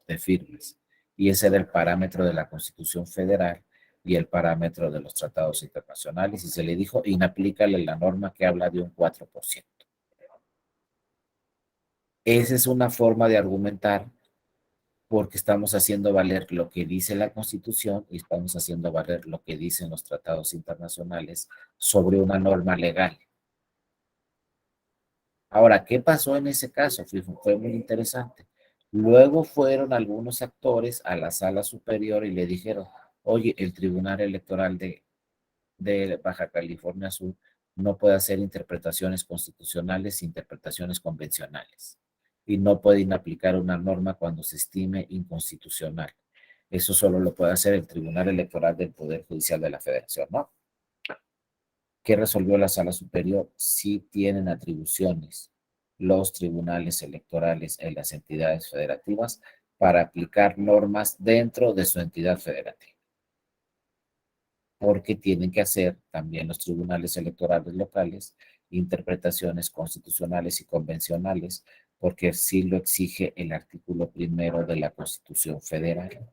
de firmas. Y ese era el parámetro de la Constitución Federal y el parámetro de los tratados internacionales. Y se le dijo, inaplícale la norma que habla de un 4%. Esa es una forma de argumentar porque estamos haciendo valer lo que dice la Constitución y estamos haciendo valer lo que dicen los tratados internacionales sobre una norma legal. Ahora, ¿qué pasó en ese caso? Fue muy interesante. Luego fueron algunos actores a la sala superior y le dijeron, oye, el Tribunal Electoral de Baja California Sur no puede hacer interpretaciones constitucionales, interpretaciones convencionales, y no pueden aplicar una norma cuando se estime inconstitucional. Eso solo lo puede hacer el Tribunal Electoral del Poder Judicial de la Federación, ¿no? ¿Qué resolvió la Sala Superior? Sí tienen atribuciones los tribunales electorales en las entidades federativas para aplicar normas dentro de su entidad federativa, porque tienen que hacer también los tribunales electorales locales interpretaciones constitucionales y convencionales, porque sí lo exige el artículo primero de la Constitución Federal.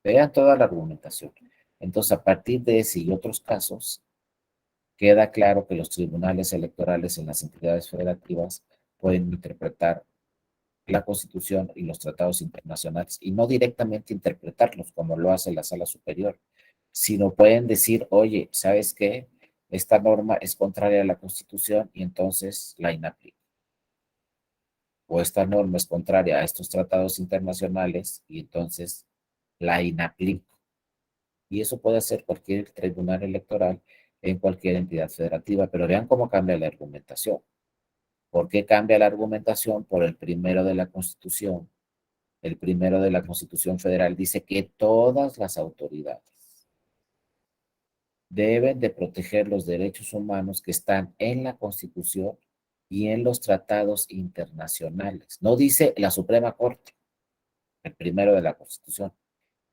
Vean toda la argumentación. Entonces, a partir de ese y otros casos, queda claro que los tribunales electorales en las entidades federativas pueden interpretar la Constitución y los tratados internacionales, y no directamente interpretarlos como lo hace la Sala Superior, sino pueden decir, oye, ¿sabes qué? Esta norma es contraria a la Constitución y entonces la inaplico. O esta norma es contraria a estos tratados internacionales y entonces la inaplico. Y eso puede hacer cualquier tribunal electoral en cualquier entidad federativa, pero vean cómo cambia la argumentación. ¿Por qué cambia la argumentación? Por el primero de la Constitución. El primero de la Constitución Federal dice que todas las autoridades deben de proteger los derechos humanos que están en la Constitución y en los tratados internacionales. No dice la Suprema Corte, el primero de la Constitución.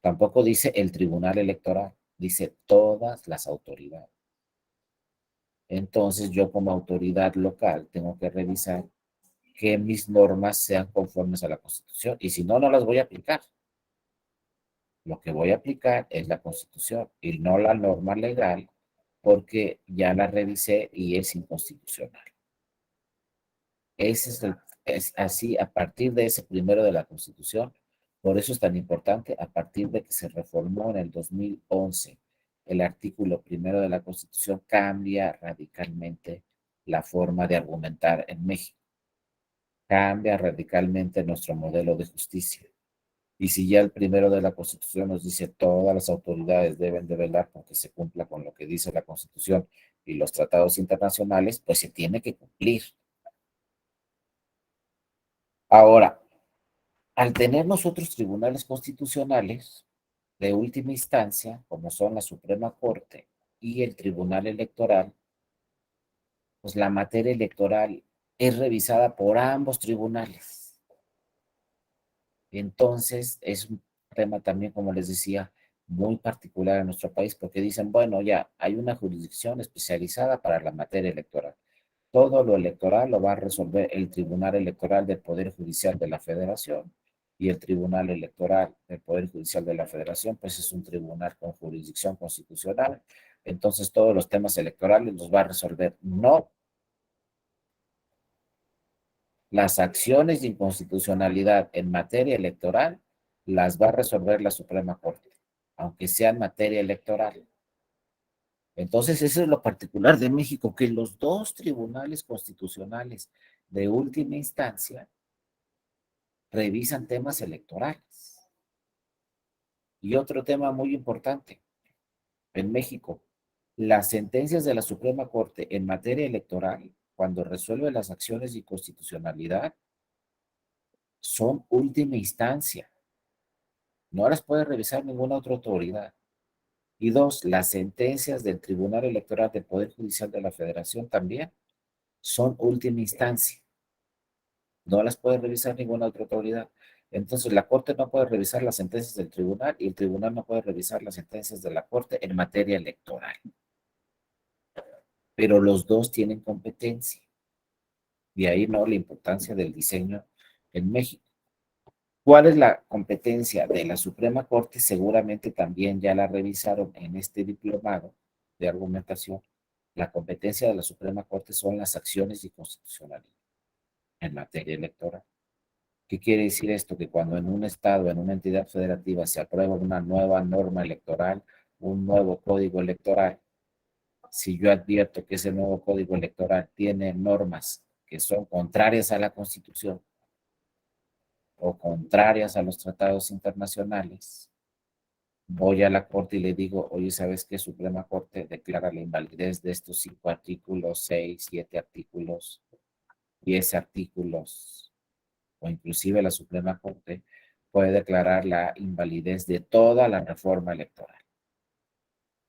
Tampoco dice el Tribunal Electoral, dice todas las autoridades. Entonces yo como autoridad local tengo que revisar que mis normas sean conformes a la Constitución y si no, no las voy a aplicar. Lo que voy a aplicar es la Constitución y no la norma legal porque ya la revisé y es inconstitucional. Ese es así a partir de ese primero de la Constitución. Por eso es tan importante, a partir de que se reformó en el 2011 el artículo primero de la Constitución, cambia radicalmente la forma de argumentar en México. Cambia radicalmente nuestro modelo de justicia. Y si ya el primero de la Constitución nos dice todas las autoridades deben de velar porque se cumpla con lo que dice la Constitución y los tratados internacionales, pues se tiene que cumplir. Ahora, al tener nosotros tribunales constitucionales de última instancia, como son la Suprema Corte y el Tribunal Electoral, pues la materia electoral es revisada por ambos tribunales. Entonces, es un tema también, como les decía, muy particular en nuestro país, porque dicen, bueno, ya hay una jurisdicción especializada para la materia electoral. Todo lo electoral lo va a resolver el Tribunal Electoral del Poder Judicial de la Federación y el Tribunal Electoral del Poder Judicial de la Federación, pues es un tribunal con jurisdicción constitucional. Entonces, todos los temas electorales los va a resolver. No, las acciones de inconstitucionalidad en materia electoral las va a resolver la Suprema Corte, aunque sea en materia electoral. Entonces, eso es lo particular de México, que los dos tribunales constitucionales de última instancia revisan temas electorales. Y otro tema muy importante, en México, las sentencias de la Suprema Corte en materia electoral, cuando resuelve las acciones de inconstitucionalidad, son última instancia. No las puede revisar ninguna otra autoridad. Y dos, las sentencias del Tribunal Electoral del Poder Judicial de la Federación también son última instancia. No las puede revisar ninguna otra autoridad. Entonces, la Corte no puede revisar las sentencias del tribunal y el tribunal no puede revisar las sentencias de la Corte en materia electoral. Pero los dos tienen competencia. Y ahí no la importancia del diseño en México. ¿Cuál es la competencia de la Suprema Corte? Seguramente también ya la revisaron en este diplomado de argumentación. La competencia de la Suprema Corte son las acciones de constitucionalidad en materia electoral. ¿Qué quiere decir esto? Que cuando en un estado, en una entidad federativa se aprueba una nueva norma electoral, un nuevo código electoral, si yo advierto que ese nuevo código electoral tiene normas que son contrarias a la Constitución o contrarias a los tratados internacionales, voy a la Corte y le digo, oye, ¿sabes qué? Suprema Corte declara la invalidez de estos 5 artículos, 6, 7 artículos, 10 artículos, o inclusive la Suprema Corte puede declarar la invalidez de toda la reforma electoral,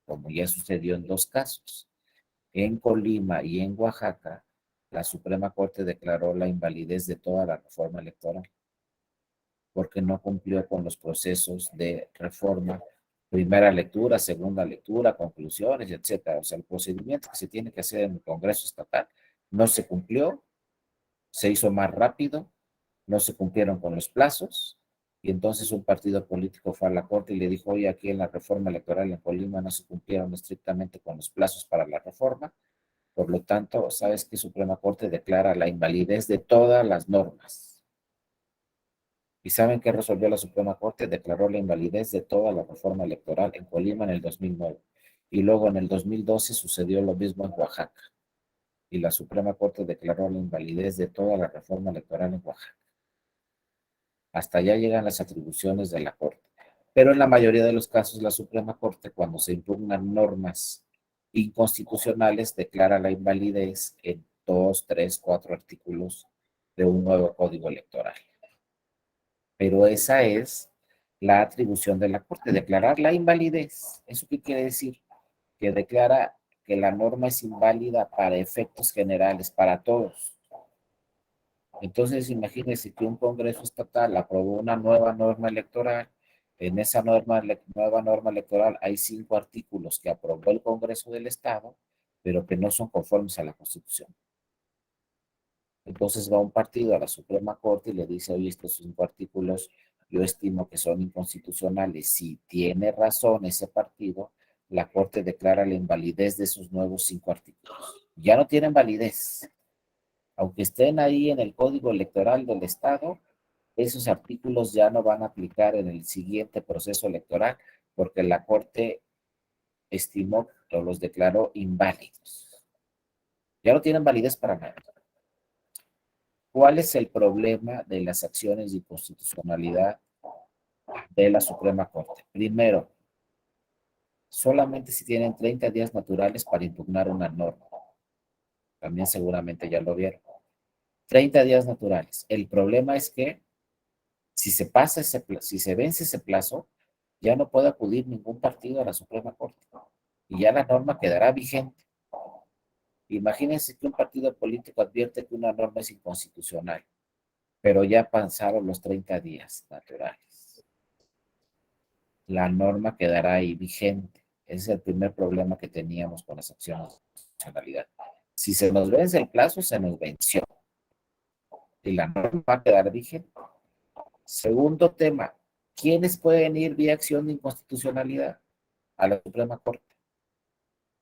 como ya sucedió en 2 casos. En Colima y en Oaxaca, la Suprema Corte declaró la invalidez de toda la reforma electoral porque no cumplió con los procesos de reforma, primera lectura, segunda lectura, conclusiones, etcétera. O sea, el procedimiento que se tiene que hacer en el Congreso Estatal no se cumplió, se hizo más rápido, no se cumplieron con los plazos, y entonces un partido político fue a la Corte y le dijo, oye, aquí en la reforma electoral en Colima no se cumplieron estrictamente con los plazos para la reforma, por lo tanto, ¿sabes qué? Suprema Corte declara la invalidez de todas las normas. ¿Y saben qué resolvió la Suprema Corte? Declaró la invalidez de toda la reforma electoral en Colima en el 2009. Y luego en el 2012 sucedió lo mismo en Oaxaca. Y la Suprema Corte declaró la invalidez de toda la reforma electoral en Oaxaca. Hasta allá llegan las atribuciones de la Corte. Pero en la mayoría de los casos, la Suprema Corte, cuando se impugnan normas inconstitucionales, declara la invalidez en 2, 3, 4 artículos de un nuevo código electoral. Pero esa es la atribución de la Corte, declarar la invalidez. ¿Eso qué quiere decir? Que declara que la norma es inválida para efectos generales, para todos. Entonces, imagínense que un Congreso Estatal aprobó una nueva norma electoral. En esa nueva norma electoral hay 5 artículos que aprobó el Congreso del Estado, pero que no son conformes a la Constitución. Entonces va un partido a la Suprema Corte y le dice, oye, estos 5 artículos yo estimo que son inconstitucionales. Si tiene razón ese partido, la Corte declara la invalidez de esos nuevos 5 artículos. Ya no tienen validez. Aunque estén ahí en el Código Electoral del Estado, esos artículos ya no van a aplicar en el siguiente proceso electoral porque la Corte estimó o los declaró inválidos. Ya no tienen validez para nada. ¿Cuál es el problema de las acciones de inconstitucionalidad de la Suprema Corte? Primero, solamente si tienen 30 días naturales para impugnar una norma. También seguramente ya lo vieron. 30 días naturales. El problema es que si se vence ese plazo, ya no puede acudir ningún partido a la Suprema Corte y ya la norma quedará vigente. Imagínense que un partido político advierte que una norma es inconstitucional, pero ya pasaron los 30 días naturales. La norma quedará ahí vigente. Ese es el primer problema que teníamos con las acciones de constitucionalidad. Si se nos vence el plazo, se nos venció y la norma va a quedar vigente. Segundo tema, ¿quiénes pueden ir vía acción de inconstitucionalidad a la Suprema Corte?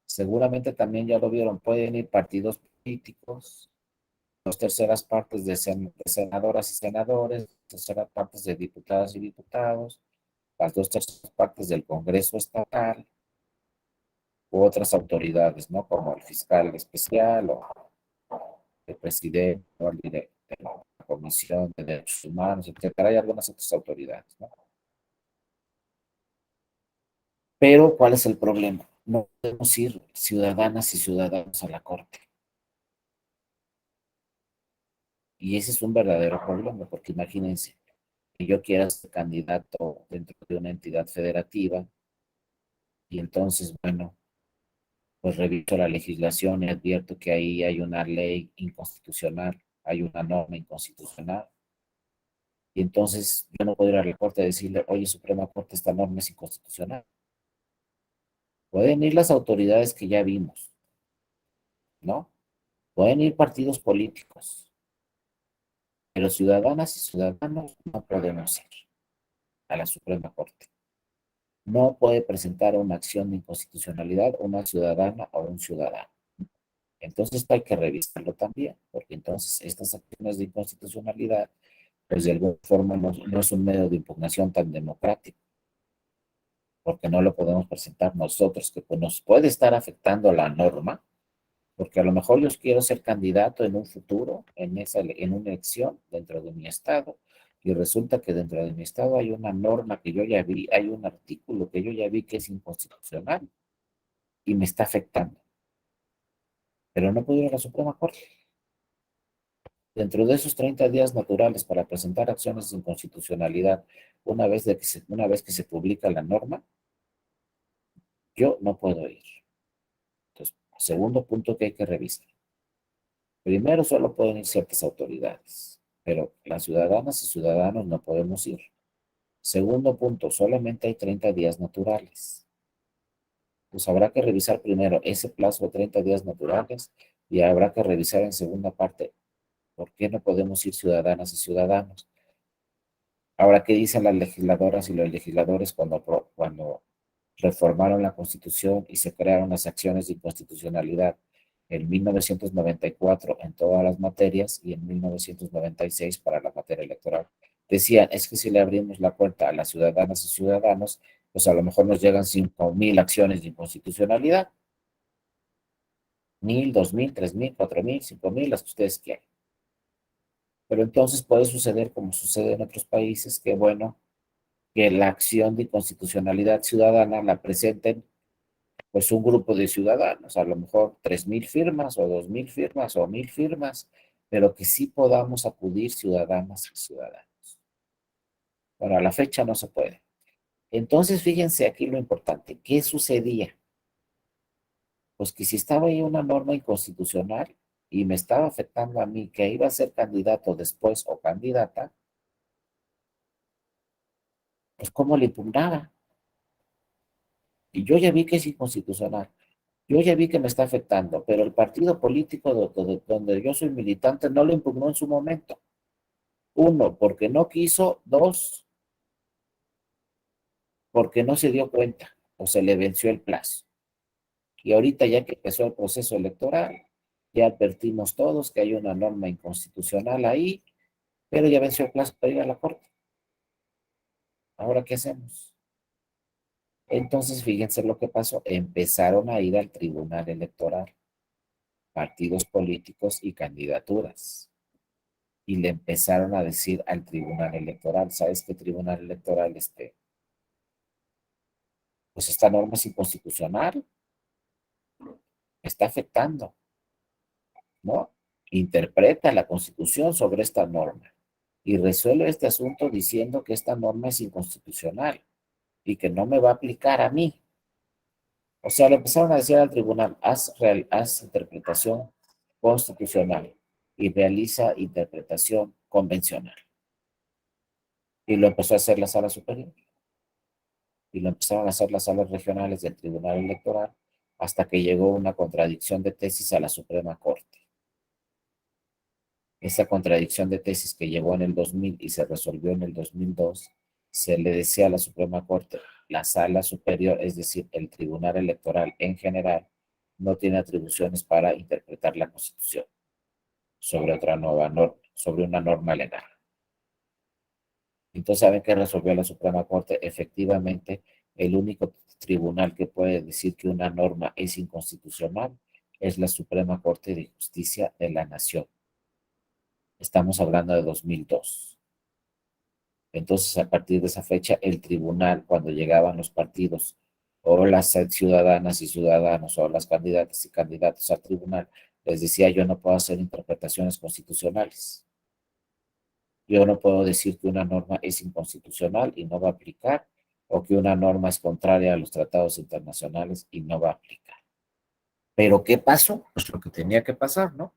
Seguramente también ya lo vieron, pueden ir partidos políticos, 2/3 partes de senadoras y senadores, 2/3 partes de diputadas y diputados, las 2/3 partes del Congreso Estatal u otras autoridades, ¿no? Como el fiscal especial o el presidente o el director de la Comisión de Derechos Humanos, etcétera. Hay algunas otras autoridades, ¿no? Pero, ¿cuál es el problema? No podemos ir ciudadanas y ciudadanos a la Corte. Y ese es un verdadero problema, porque imagínense que yo quiera ser candidato dentro de una entidad federativa y entonces, bueno, pues reviso la legislación y advierto que ahí hay una ley inconstitucional, hay una norma inconstitucional, y entonces yo no puedo ir a la Corte a decirle, oye, Suprema Corte, esta norma es inconstitucional. Pueden ir las autoridades que ya vimos, ¿no? Pueden ir partidos políticos, pero ciudadanas y ciudadanos no podemos ir a la Suprema Corte. No puede presentar una acción de inconstitucionalidad una ciudadana o un ciudadano. Entonces hay que revisarlo también, porque entonces estas acciones de inconstitucionalidad, pues de alguna forma no es un medio de impugnación tan democrático, porque no lo podemos presentar nosotros, que pues nos puede estar afectando la norma, porque a lo mejor yo quiero ser candidato en un futuro, en una elección dentro de mi estado, y resulta que dentro de mi estado hay una norma que yo ya vi, hay un artículo que yo ya vi que es inconstitucional y me está afectando, pero no puedo ir a la Suprema Corte. Dentro de esos 30 días naturales para presentar acciones de inconstitucionalidad, una vez que se publica la norma, yo no puedo ir. Entonces, segundo punto que hay que revisar. Primero, solo pueden ir ciertas autoridades, pero las ciudadanas y ciudadanos no podemos ir. Segundo punto, solamente hay 30 días naturales. Pues habrá que revisar primero ese plazo de 30 días naturales y habrá que revisar en segunda parte por qué no podemos ir ciudadanas y ciudadanos. Ahora, ¿qué dicen las legisladoras y los legisladores cuando reformaron la Constitución y se crearon las acciones de inconstitucionalidad en 1994 en todas las materias y en 1996 para la materia electoral? Decían, es que si le abrimos la puerta a las ciudadanas y ciudadanos, pues a lo mejor nos llegan 5,000 acciones de inconstitucionalidad, 1,000, 2,000, 3,000, 4,000, 5,000, las que ustedes quieran. Pero entonces puede suceder como sucede en otros países, que bueno, que la acción de inconstitucionalidad ciudadana la presenten pues un grupo de ciudadanos, a lo mejor 3,000 firmas o 2,000 firmas o 1,000 firmas, pero que sí podamos acudir ciudadanas y ciudadanos. Para la fecha no se puede. Entonces, fíjense aquí lo importante. ¿Qué sucedía? Pues que si estaba ahí una norma inconstitucional y me estaba afectando a mí, que iba a ser candidato después o candidata, pues ¿cómo le impugnaba? Y yo ya vi que es inconstitucional. Yo ya vi que me está afectando, pero el partido político donde yo soy militante no lo impugnó en su momento. Uno, porque no quiso. Dos, porque no se dio cuenta o se le venció el plazo. Y ahorita ya que empezó el proceso electoral, ya advertimos todos que hay una norma inconstitucional ahí, pero ya venció el plazo para ir a la corte. ¿Ahora qué hacemos? Entonces, fíjense lo que pasó. Empezaron a ir al tribunal electoral, partidos políticos y candidaturas. Y le empezaron a decir al tribunal electoral, ¿sabes qué tribunal electoral? Pues esta norma es inconstitucional, está afectando, ¿no? Interpreta la Constitución sobre esta norma y resuelve este asunto diciendo que esta norma es inconstitucional y que no me va a aplicar a mí. O sea, le empezaron a decir al tribunal, haz interpretación constitucional y realiza interpretación convencional. Y lo empezó a hacer la Sala Superior. Y lo empezaron a hacer las salas regionales del Tribunal Electoral hasta que llegó una contradicción de tesis a la Suprema Corte. Esa contradicción de tesis que llegó en el 2000 y se resolvió en el 2002, se le decía a la Suprema Corte, la Sala Superior, es decir, el Tribunal Electoral en general, no tiene atribuciones para interpretar la Constitución sobre otra nueva norma, sobre una norma legal. Entonces, ¿saben qué resolvió la Suprema Corte? Efectivamente, el único tribunal que puede decir que una norma es inconstitucional es la Suprema Corte de Justicia de la Nación. Estamos hablando de 2002. Entonces, a partir de esa fecha, el tribunal, cuando llegaban los partidos o las ciudadanas y ciudadanos o las candidatas y candidatos al tribunal, les decía, yo no puedo hacer interpretaciones constitucionales. Yo no puedo decir que una norma es inconstitucional y no va a aplicar, o que una norma es contraria a los tratados internacionales y no va a aplicar. ¿Pero qué pasó? Pues lo que tenía que pasar, ¿no?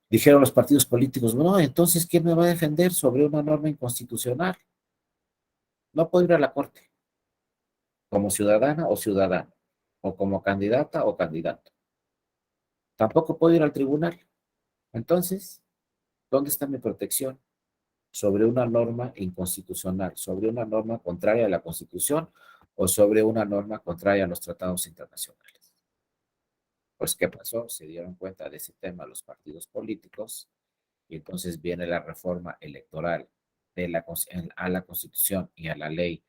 Dijeron los partidos políticos, no, entonces, ¿quién me va a defender sobre una norma inconstitucional? No puedo ir a la corte, como ciudadana o ciudadano, o como candidata o candidato. Tampoco puedo ir al tribunal. Entonces, ¿dónde está mi protección? Sobre una norma inconstitucional, sobre una norma contraria a la Constitución o sobre una norma contraria a los tratados internacionales. Pues, ¿qué pasó? Se dieron cuenta de ese tema los partidos políticos y entonces viene la reforma electoral a la Constitución y a la ley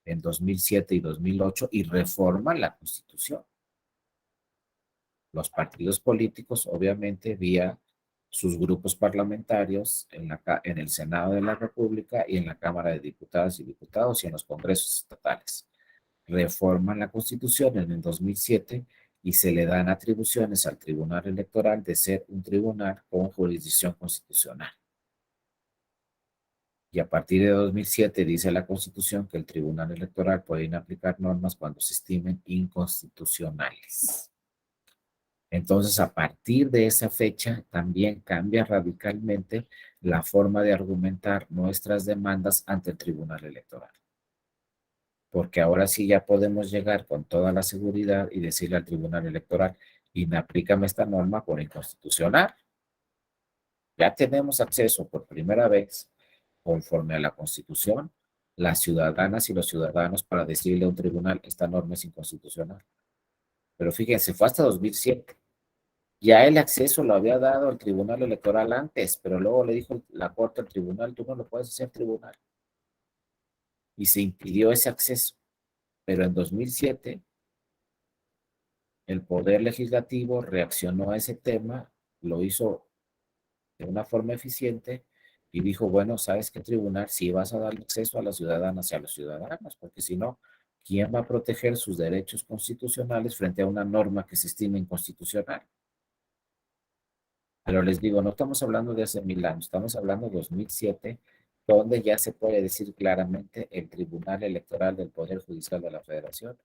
en 2007 y 2008 y reforman la Constitución. Los partidos políticos, obviamente, vía sus grupos parlamentarios en el Senado de la República y en la Cámara de Diputadas y Diputados y en los congresos estatales. Reforman la Constitución en el 2007 y se le dan atribuciones al Tribunal Electoral de ser un tribunal con jurisdicción constitucional. Y a partir de 2007 dice la Constitución que el Tribunal Electoral puede aplicar normas cuando se estimen inconstitucionales. Entonces, a partir de esa fecha, también cambia radicalmente la forma de argumentar nuestras demandas ante el Tribunal Electoral. Porque ahora sí ya podemos llegar con toda la seguridad y decirle al Tribunal Electoral, inaplícame esta norma por inconstitucional. Ya tenemos acceso por primera vez, conforme a la Constitución, las ciudadanas y los ciudadanos para decirle a un tribunal, esta norma es inconstitucional. Pero fíjense, fue hasta 2007. Ya el acceso lo había dado el Tribunal Electoral antes, pero luego le dijo la Corte al tribunal, tú no lo puedes hacer tribunal. Y se impidió ese acceso. Pero en 2007, el Poder Legislativo reaccionó a ese tema, lo hizo de una forma eficiente y dijo, bueno, ¿sabes qué, tribunal? Sí vas a darle acceso a las ciudadanas y a los ciudadanos, porque si no, ¿quién va a proteger sus derechos constitucionales frente a una norma que se estima inconstitucional? Pero les digo, no estamos hablando de hace 1000 años, estamos hablando de 2007, donde ya se puede decir claramente el Tribunal Electoral del Poder Judicial de la Federación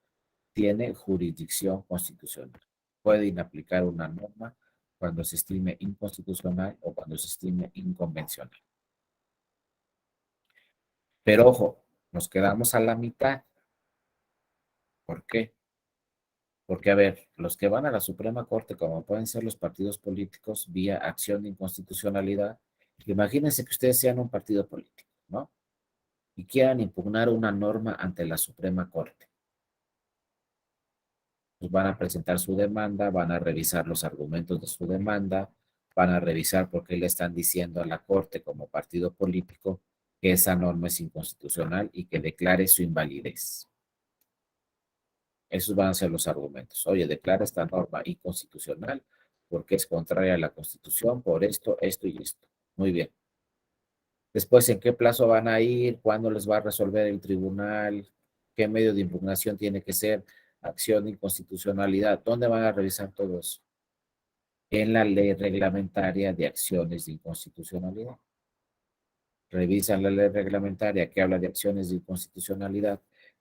tiene jurisdicción constitucional. Puede inaplicar una norma cuando se estime inconstitucional o cuando se estime inconvencional. Pero ojo, nos quedamos a la mitad. ¿Por qué? Porque, a ver, los que van a la Suprema Corte, como pueden ser los partidos políticos, vía acción de inconstitucionalidad, imagínense que ustedes sean un partido político, ¿no? Y quieran impugnar una norma ante la Suprema Corte. Pues van a presentar su demanda, van a revisar los argumentos de su demanda, van a revisar por qué le están diciendo a la Corte como partido político que esa norma es inconstitucional y que declare su invalidez. Esos van a ser los argumentos. Oye, declara esta norma inconstitucional porque es contraria a la Constitución por esto, esto y esto. Muy bien. Después, ¿en qué plazo van a ir? ¿Cuándo les va a resolver el tribunal? ¿Qué medio de impugnación tiene que ser? Acción de inconstitucionalidad. ¿Dónde van a revisar todo eso? En la ley reglamentaria de acciones de inconstitucionalidad. Revisan la ley reglamentaria que habla de acciones de inconstitucionalidad,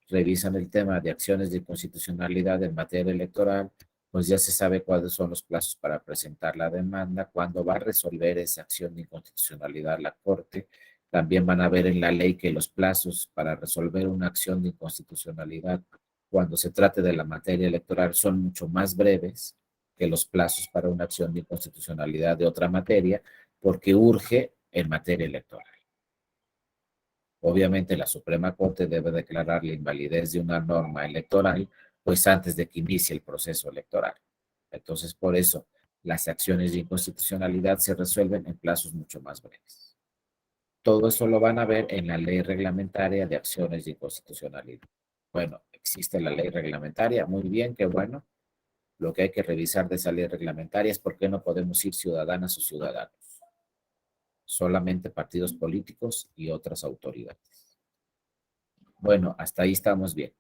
revisan el tema de acciones de inconstitucionalidad en materia electoral, pues ya se sabe cuáles son los plazos para presentar la demanda, cuándo va a resolver esa acción de inconstitucionalidad la Corte. También van a ver en la ley que los plazos para resolver una acción de inconstitucionalidad cuando se trate de la materia electoral son mucho más breves que los plazos para una acción de inconstitucionalidad de otra materia, porque urge en materia electoral. Obviamente la Suprema Corte debe declarar la invalidez de una norma electoral, pues antes de que inicie el proceso electoral. Entonces, por eso, las acciones de inconstitucionalidad se resuelven en plazos mucho más breves. Todo eso lo van a ver en la ley reglamentaria de acciones de inconstitucionalidad. Bueno, existe la ley reglamentaria, muy bien, qué bueno. Lo que hay que revisar de esa ley reglamentaria es por qué no podemos ir ciudadanas o ciudadanos, solamente partidos políticos y otras autoridades. Bueno, hasta ahí estamos bien.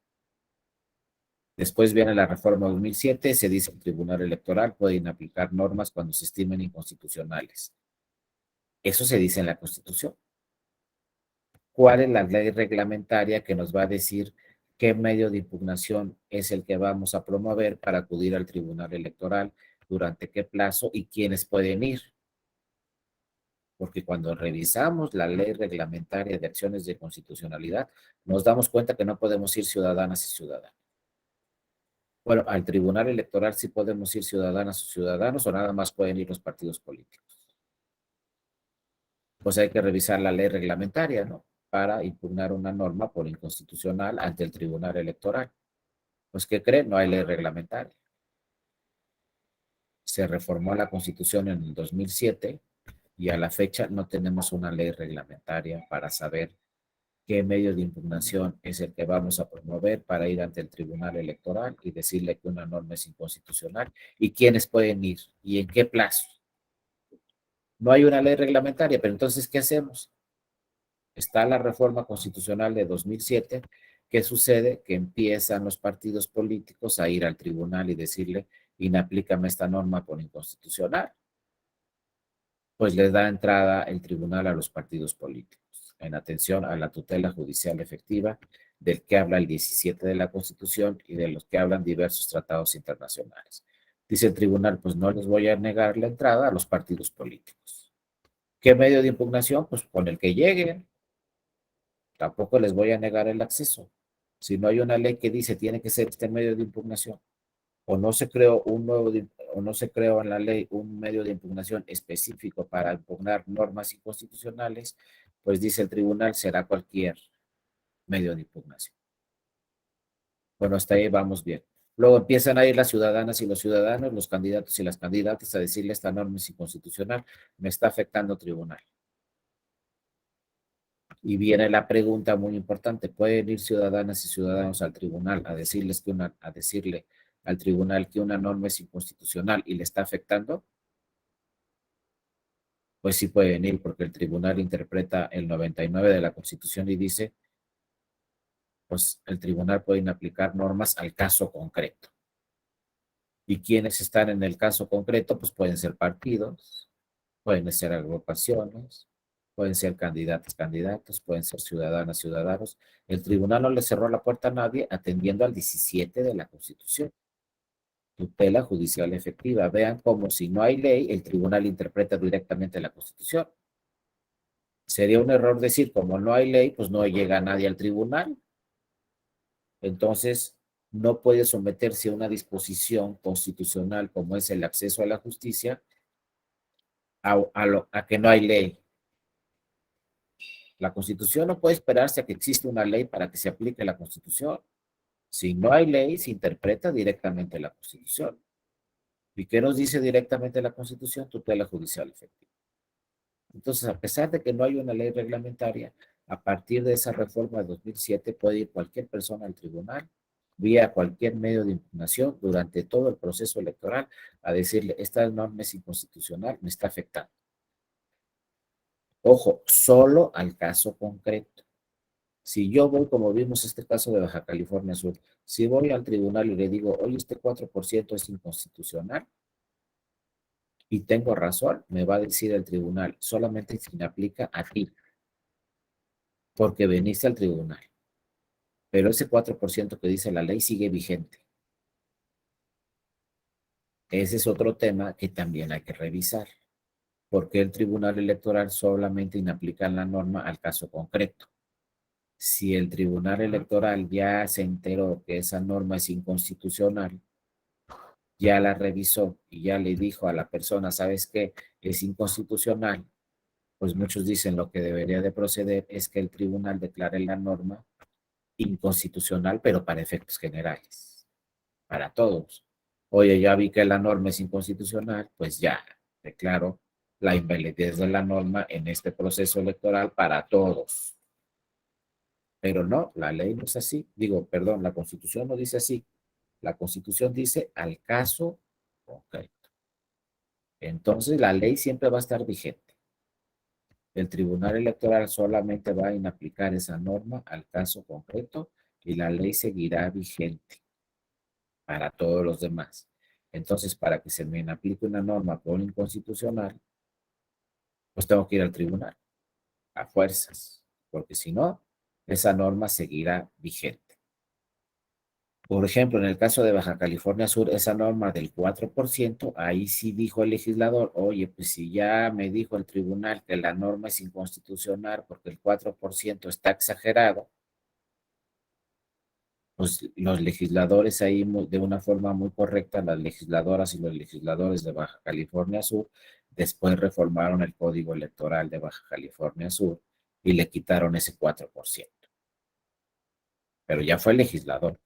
Después viene la reforma 2007, se dice que el Tribunal Electoral puede inaplicar normas cuando se estimen inconstitucionales. Eso se dice en la Constitución. ¿Cuál es la ley reglamentaria que nos va a decir qué medio de impugnación es el que vamos a promover para acudir al Tribunal Electoral, durante qué plazo y quiénes pueden ir? Porque cuando revisamos la ley reglamentaria de acciones de constitucionalidad, nos damos cuenta que no podemos ir ciudadanas y ciudadanos. Bueno, al Tribunal Electoral sí podemos ir ciudadanas o ciudadanos o nada más pueden ir los partidos políticos. Pues hay que revisar la ley reglamentaria, ¿no? Para impugnar una norma por inconstitucional ante el Tribunal Electoral. Pues, ¿qué creen? No hay ley reglamentaria. Se reformó la Constitución en el 2007 y a la fecha no tenemos una ley reglamentaria para saber qué medio de impugnación es el que vamos a promover para ir ante el Tribunal Electoral y decirle que una norma es inconstitucional y quiénes pueden ir y en qué plazo. No hay una ley reglamentaria, pero entonces, ¿qué hacemos? Está la reforma constitucional de 2007. ¿Qué sucede? Que empiezan los partidos políticos a ir al tribunal y decirle, inaplícame esta norma por inconstitucional, pues le da entrada el tribunal a los partidos políticos, en atención a la tutela judicial efectiva del que habla el 17 de la Constitución y de los que hablan diversos tratados internacionales. Dice el tribunal, pues no les voy a negar la entrada a los partidos políticos. ¿Qué medio de impugnación? Pues con el que lleguen. Tampoco les voy a negar el acceso. Si no hay una ley que dice tiene que ser este medio de impugnación, o no se creó o no se creó en la ley un medio de impugnación específico para impugnar normas inconstitucionales, pues dice el tribunal será cualquier medio de impugnación. Bueno, hasta ahí vamos bien. Luego empiezan a ir las ciudadanas y los ciudadanos, los candidatos y las candidatas a decirle esta norma es inconstitucional, me está afectando tribunal. Y viene la pregunta muy importante, ¿pueden ir ciudadanas y ciudadanos al tribunal a decirle al tribunal que una norma es inconstitucional y le está afectando? Pues sí pueden ir, porque el tribunal interpreta el 99 de la Constitución y dice, pues el tribunal puede aplicar normas al caso concreto. ¿Y quiénes están en el caso concreto? Pues pueden ser partidos, pueden ser agrupaciones, pueden ser candidatos, pueden ser ciudadanas, ciudadanos. El tribunal no le cerró la puerta a nadie atendiendo al 17 de la Constitución. Tutela judicial efectiva. Vean como si no hay ley, el tribunal interpreta directamente la Constitución. Sería un error decir, como no hay ley, pues no llega nadie al tribunal. Entonces, no puede someterse a una disposición constitucional como es el acceso a la justicia a que no hay ley. La Constitución no puede esperarse a que exista una ley para que se aplique la Constitución. Si no hay ley, se interpreta directamente la Constitución. ¿Y qué nos dice directamente la Constitución? Tutela judicial efectiva. Entonces, a pesar de que no hay una ley reglamentaria, a partir de esa reforma de 2007 puede ir cualquier persona al tribunal, vía cualquier medio de impugnación durante todo el proceso electoral, a decirle, esta norma es inconstitucional, me está afectando. Ojo, solo al caso concreto. Si yo voy, como vimos este caso de Baja California Sur, si voy al tribunal y le digo, oye, este 4% es inconstitucional, y tengo razón, me va a decir el tribunal, solamente si me aplica a ti, porque veniste al tribunal. Pero ese 4% que dice la ley sigue vigente. Ese es otro tema que también hay que revisar. Porque el tribunal electoral solamente inaplica la norma al caso concreto. Si el tribunal electoral ya se enteró que esa norma es inconstitucional, ya la revisó y ya le dijo a la persona, ¿sabes qué? Es inconstitucional. Pues muchos dicen lo que debería de proceder es que el tribunal declare la norma inconstitucional, pero para efectos generales, para todos. Oye, ya vi que la norma es inconstitucional, pues ya declaro la invalidez de la norma en este proceso electoral para todos. Pero no, la ley no es así. Digo, perdón, la Constitución no dice así. La Constitución dice al caso concreto. Entonces, la ley siempre va a estar vigente. El Tribunal Electoral solamente va a inaplicar esa norma al caso concreto y la ley seguirá vigente para todos los demás. Entonces, para que se me aplique una norma por inconstitucional, pues tengo que ir al tribunal, a fuerzas, porque si no, esa norma seguirá vigente. Por ejemplo, en el caso de Baja California Sur, esa norma del 4%, ahí sí dijo el legislador, oye, pues si ya me dijo el tribunal que la norma es inconstitucional porque el 4% está exagerado, pues los legisladores ahí de una forma muy correcta, las legisladoras y los legisladores de Baja California Sur, después reformaron el Código Electoral de Baja California Sur y le quitaron ese 4%. Pero ya fue el legislador.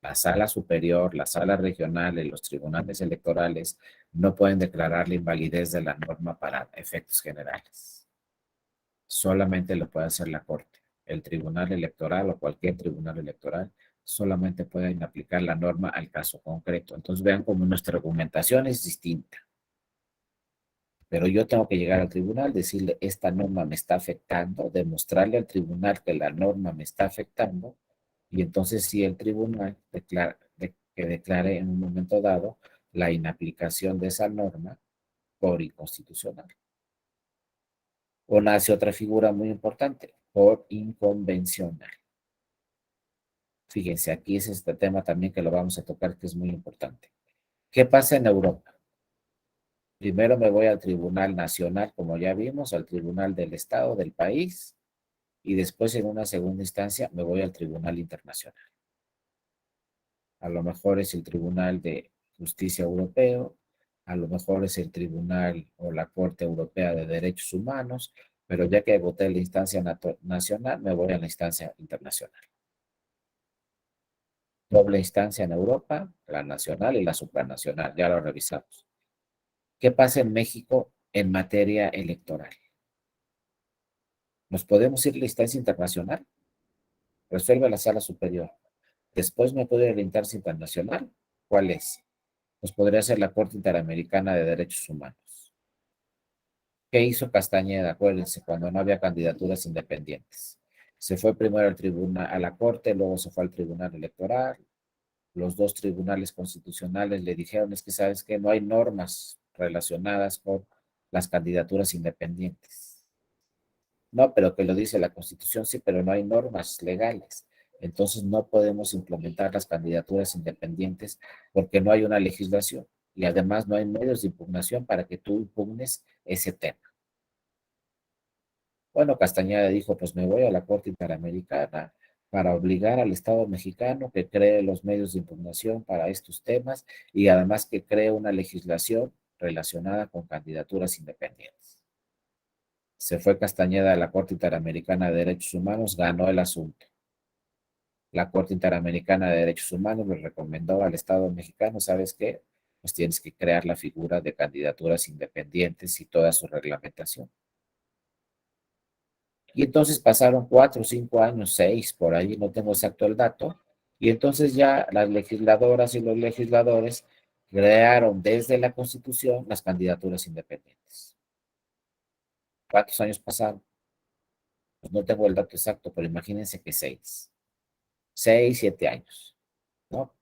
La sala superior, la sala regional y los tribunales electorales no pueden declarar la invalidez de la norma para efectos generales. Solamente lo puede hacer la Corte. El tribunal electoral o cualquier tribunal electoral solamente pueden aplicar la norma al caso concreto. Entonces vean cómo nuestra argumentación es distinta. Pero yo tengo que llegar al tribunal, decirle, esta norma me está afectando, demostrarle al tribunal que la norma me está afectando, y entonces si el tribunal que declare en un momento dado, la inaplicación de esa norma por inconstitucional. O nace otra figura muy importante, por inconvencional. Fíjense, aquí es este tema también que lo vamos a tocar, que es muy importante. ¿Qué pasa en Europa? Primero me voy al Tribunal Nacional, como ya vimos, al Tribunal del Estado, del país, y después en una segunda instancia me voy al Tribunal Internacional. A lo mejor es el Tribunal de Justicia Europeo, a lo mejor es el Tribunal o la Corte Europea de Derechos Humanos, pero ya que voté en la instancia nacional, me voy a la instancia internacional. Doble instancia en Europa, la nacional y la supranacional, ya lo revisamos. ¿Qué pasa en México en materia electoral? ¿Nos podemos ir a la instancia internacional? Resuelve la sala superior. Después me puedo ir a la instancia internacional. ¿Cuál es? Pues podría ser la Corte Interamericana de Derechos Humanos. ¿Qué hizo Castañeda? Acuérdense, cuando no había candidaturas independientes. Se fue primero al tribunal, a la Corte, luego se fue al Tribunal Electoral. Los dos tribunales constitucionales le dijeron, es que sabes que no hay normas relacionadas con las candidaturas independientes. No, pero que lo dice la Constitución, sí, pero no hay normas legales. Entonces no podemos implementar las candidaturas independientes porque no hay una legislación y además no hay medios de impugnación para que tú impugnes ese tema. Bueno, Castañeda dijo, pues me voy a la Corte Interamericana para obligar al Estado mexicano que cree los medios de impugnación para estos temas y además que cree una legislación relacionada con candidaturas independientes. Se fue Castañeda a la Corte Interamericana de Derechos Humanos, ganó el asunto. La Corte Interamericana de Derechos Humanos le recomendó al Estado mexicano, ¿sabes qué? Pues tienes que crear la figura de candidaturas independientes y toda su reglamentación. Y entonces pasaron 4, 5 años, 6, por ahí, no tengo exacto el dato, y entonces ya las legisladoras y los legisladores crearon desde la Constitución las candidaturas independientes. ¿Cuántos años pasaron? Pues no tengo el dato exacto, pero imagínense que 6. 6, 7 años, ¿no?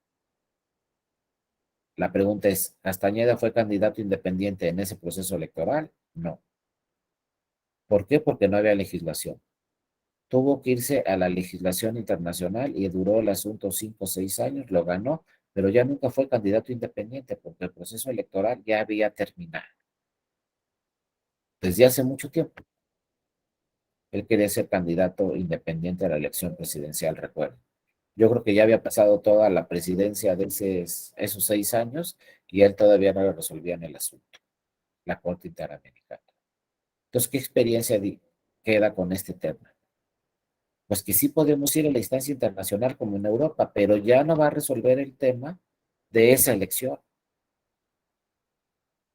La pregunta es, ¿Castañeda fue candidato independiente en ese proceso electoral? No. ¿Por qué? Porque no había legislación. Tuvo que irse a la legislación internacional y duró el asunto 5 o 6 años, lo ganó, pero ya nunca fue candidato independiente porque el proceso electoral ya había terminado. Desde hace mucho tiempo. Él quería ser candidato independiente a la elección presidencial, recuerdo. Yo creo que ya había pasado toda la presidencia de esos 6 años y él todavía no lo resolvía en el asunto, la Corte Interamericana. Entonces, ¿qué experiencia queda con este tema? Pues que sí podemos ir a la instancia internacional como en Europa, pero ya no va a resolver el tema de esa elección.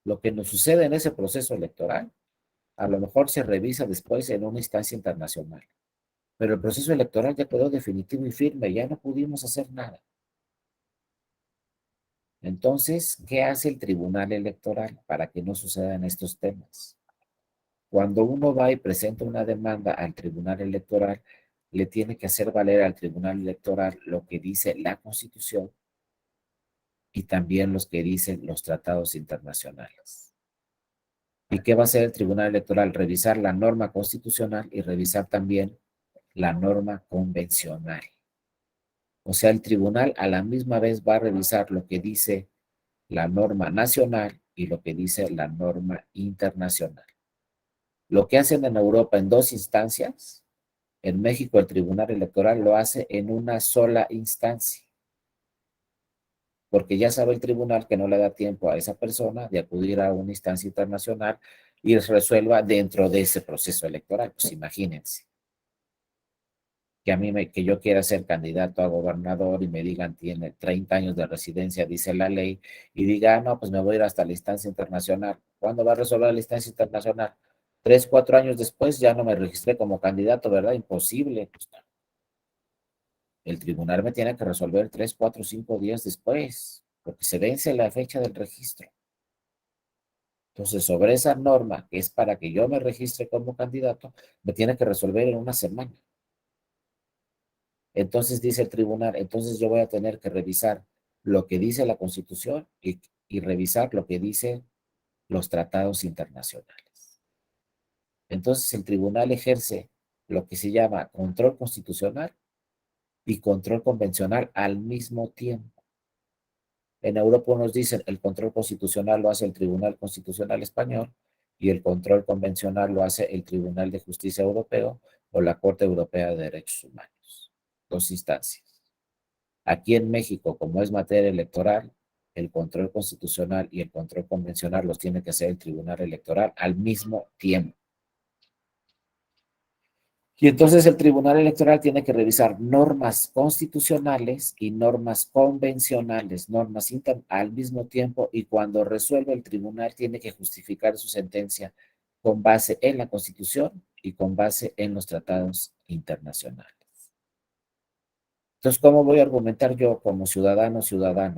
Lo que nos sucede en ese proceso electoral, a lo mejor se revisa después en una instancia internacional, pero el proceso electoral ya quedó definitivo y firme, ya no pudimos hacer nada. Entonces, ¿qué hace el Tribunal Electoral para que no sucedan estos temas? Cuando uno va y presenta una demanda al Tribunal Electoral, le tiene que hacer valer al Tribunal Electoral lo que dice la Constitución y también los que dicen los tratados internacionales. ¿Y qué va a hacer el Tribunal Electoral? Revisar la norma constitucional y revisar también la norma convencional. O sea, el tribunal a la misma vez va a revisar lo que dice la norma nacional y lo que dice la norma internacional. Lo que hacen en Europa en 2 instancias, en México el Tribunal Electoral lo hace en una sola instancia, porque ya sabe el tribunal que no le da tiempo a esa persona de acudir a una instancia internacional y resuelva dentro de ese proceso electoral. Pues imagínense que que yo quiera ser candidato a gobernador y me digan tiene 30 años de residencia, dice la ley, y diga, no, pues me voy a ir hasta la instancia internacional. ¿Cuándo va a resolver la instancia internacional? 3, 4 años después ya no me registré como candidato, ¿verdad? Imposible. Pues, no. El tribunal me tiene que resolver 3, 4, 5 días después, porque se vence la fecha del registro. Entonces, sobre esa norma, que es para que yo me registre como candidato, me tiene que resolver en una semana. Entonces dice el tribunal, entonces yo voy a tener que revisar lo que dice la Constitución y revisar lo que dicen los tratados internacionales. Entonces el tribunal ejerce lo que se llama control constitucional y control convencional al mismo tiempo. En Europa nos dicen el control constitucional lo hace el Tribunal Constitucional Español y el control convencional lo hace el Tribunal de Justicia Europeo o la Corte Europea de Derechos Humanos. Dos instancias. Aquí en México, como es materia electoral, el control constitucional y el control convencional los tiene que hacer el Tribunal Electoral al mismo tiempo. Y entonces el Tribunal Electoral tiene que revisar normas constitucionales y normas convencionales, al mismo tiempo, y cuando resuelve el tribunal tiene que justificar su sentencia con base en la Constitución y con base en los tratados internacionales. Entonces, ¿cómo voy a argumentar yo como ciudadano,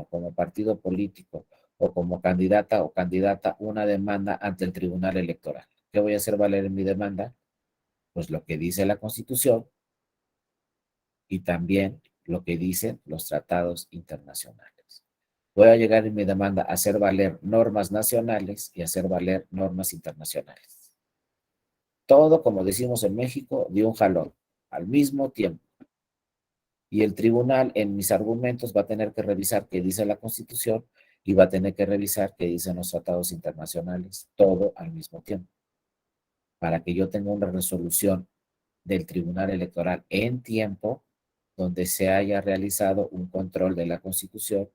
como partido político o como candidata o candidata una demanda ante el Tribunal Electoral? ¿Qué voy a hacer valer en mi demanda? Pues lo que dice la Constitución y también lo que dicen los tratados internacionales. Voy a llegar en mi demanda a hacer valer normas nacionales y hacer valer normas internacionales. Todo, como decimos en México, de un jalón, al mismo tiempo. Y el tribunal en mis argumentos va a tener que revisar qué dice la Constitución y va a tener que revisar qué dicen los tratados internacionales, todo al mismo tiempo, para que yo tenga una resolución del Tribunal Electoral en tiempo donde se haya realizado un control de la Constitución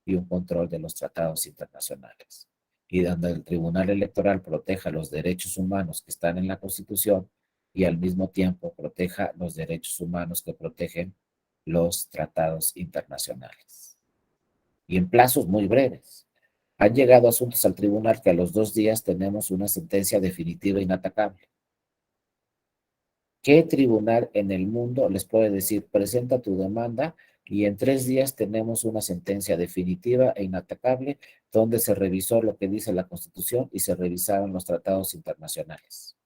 y un control de los tratados internacionales. Y donde el Tribunal Electoral proteja los derechos humanos que están en la Constitución y al mismo tiempo proteja los derechos humanos que protegen los tratados internacionales. Y en plazos muy breves. Han llegado asuntos al tribunal que a los 2 días tenemos una sentencia definitiva e inatacable. ¿Qué tribunal en el mundo les puede decir, presenta tu demanda y en 3 días tenemos una sentencia definitiva e inatacable donde se revisó lo que dice la Constitución y se revisaron los tratados internacionales?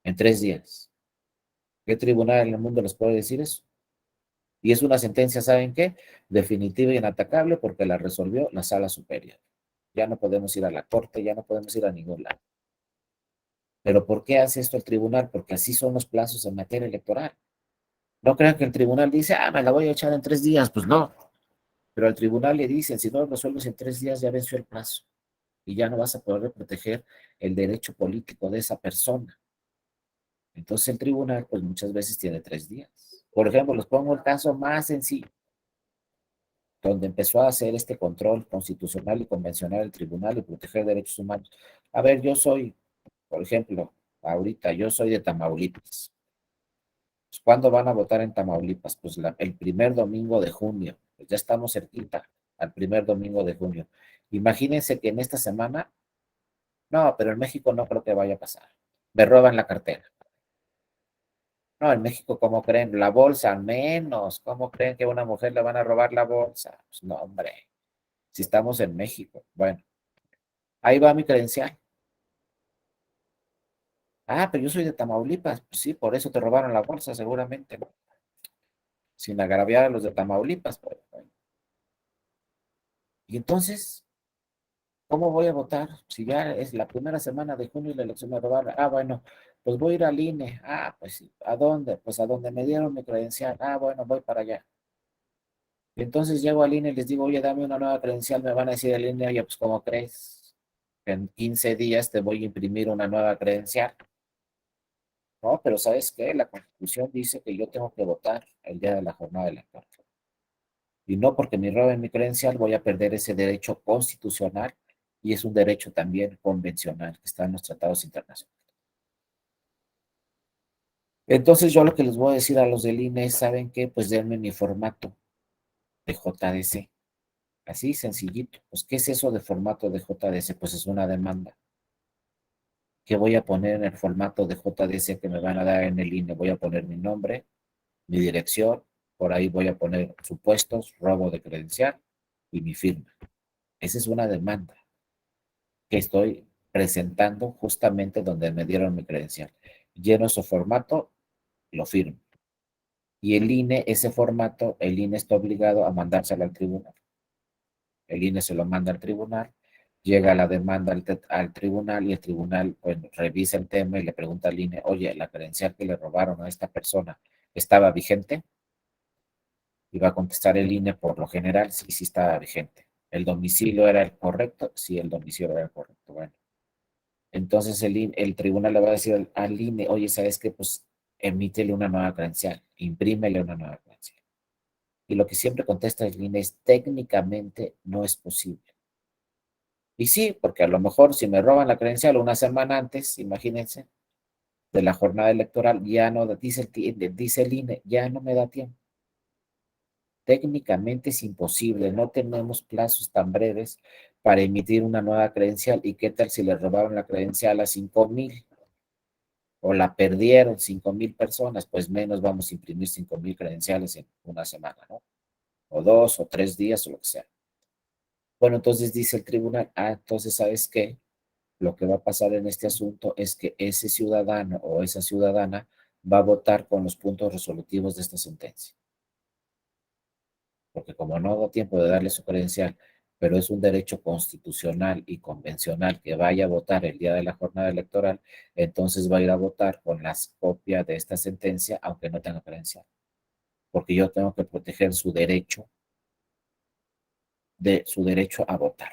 En 3 días. ¿Qué tribunal en el mundo les puede decir eso? Y es una sentencia, ¿saben qué? Definitiva e inatacable porque la resolvió la Sala Superior. Ya no podemos ir a la Corte, ya no podemos ir a ningún lado. ¿Pero por qué hace esto el tribunal? Porque así son los plazos en materia electoral. No crean que el tribunal dice, me la voy a echar en 3 días. Pues no. Pero al tribunal le dicen, si no lo resuelves en 3 días, ya venció el plazo. Y ya no vas a poder proteger el derecho político de esa persona. Entonces el tribunal, pues muchas veces tiene 3 días. Por ejemplo, les pongo el caso más sencillo, donde empezó a hacer este control constitucional y convencional el tribunal y proteger derechos humanos. A ver, yo soy, por ejemplo, ahorita yo soy de Tamaulipas. Pues, ¿cuándo van a votar en Tamaulipas? Pues el primer domingo de junio. Pues ya estamos cerquita al primer domingo de junio. Imagínense que en esta semana, no, pero en México no creo que vaya a pasar. Me roban la cartera. No, en México, ¿cómo creen? La bolsa, menos. ¿Cómo creen que a una mujer le van a robar la bolsa? Pues no, hombre. Si estamos en México. Bueno, ahí va mi credencial. Pero yo soy de Tamaulipas. Pues sí, por eso te robaron la bolsa, seguramente, ¿no? Sin agraviar a los de Tamaulipas. Pero, bueno. Y entonces, ¿cómo voy a votar? Si ya es la primera semana de junio y la elección me robaron. Bueno, pues voy a ir al INE. Pues sí. ¿A dónde? Pues a donde me dieron mi credencial. Bueno, voy para allá. Y entonces llego al INE y les digo, oye, dame una nueva credencial. Me van a decir al INE, oye, pues ¿cómo crees? Que en 15 días te voy a imprimir una nueva credencial. No, pero ¿sabes qué? La Constitución dice que yo tengo que votar el día de la jornada electoral. Y no porque me roben mi credencial voy a perder ese derecho constitucional y es un derecho también convencional que está en los tratados internacionales. Entonces yo lo que les voy a decir a los del INE es, ¿saben qué? Pues denme mi formato de JDC. Así, sencillito. Pues, ¿qué es eso de formato de JDC? Pues es una demanda. ¿Qué voy a poner en el formato de JDC que me van a dar en el INE? Voy a poner mi nombre, mi dirección, por ahí voy a poner supuestos, robo de credencial y mi firma. Esa es una demanda que estoy presentando justamente donde me dieron mi credencial. Lleno su formato, lo firmo. Y el INE, ese formato, el INE está obligado a mandárselo al tribunal. el INE se lo manda al tribunal, llega la demanda al tribunal y el tribunal, bueno, revisa el tema y le pregunta al INE, oye, la credencial que le robaron a esta persona, ¿estaba vigente? Y va a contestar el INE por lo general, sí, sí estaba vigente. ¿El domicilio era el correcto? Sí, el domicilio era el correcto. Bueno, entonces el tribunal le va a decir al INE, oye, ¿sabes qué? Pues emítele una nueva credencial, imprímele una nueva credencial. Y lo que siempre contesta el INE es, técnicamente no es posible. Y sí, porque a lo mejor si me roban la credencial una semana antes, imagínense, de la jornada electoral, ya no, dice el INE, ya no me da tiempo. Técnicamente es imposible, no tenemos plazos tan breves para emitir una nueva credencial. ¿Y qué tal si le robaron la credencial a 5,000 o la perdieron 5,000 personas? Pues menos vamos a imprimir 5,000 credenciales en una semana, ¿no? O 2 o 3 días o lo que sea. Bueno, entonces dice el tribunal, entonces, ¿sabes qué? Lo que va a pasar en este asunto es que ese ciudadano o esa ciudadana va a votar con los puntos resolutivos de esta sentencia. Porque como no da tiempo de darle su credencial, pero es un derecho constitucional y convencional que vaya a votar el día de la jornada electoral, entonces va a ir a votar con las copias de esta sentencia, aunque no tenga credencial. Porque yo tengo que proteger su derecho a votar.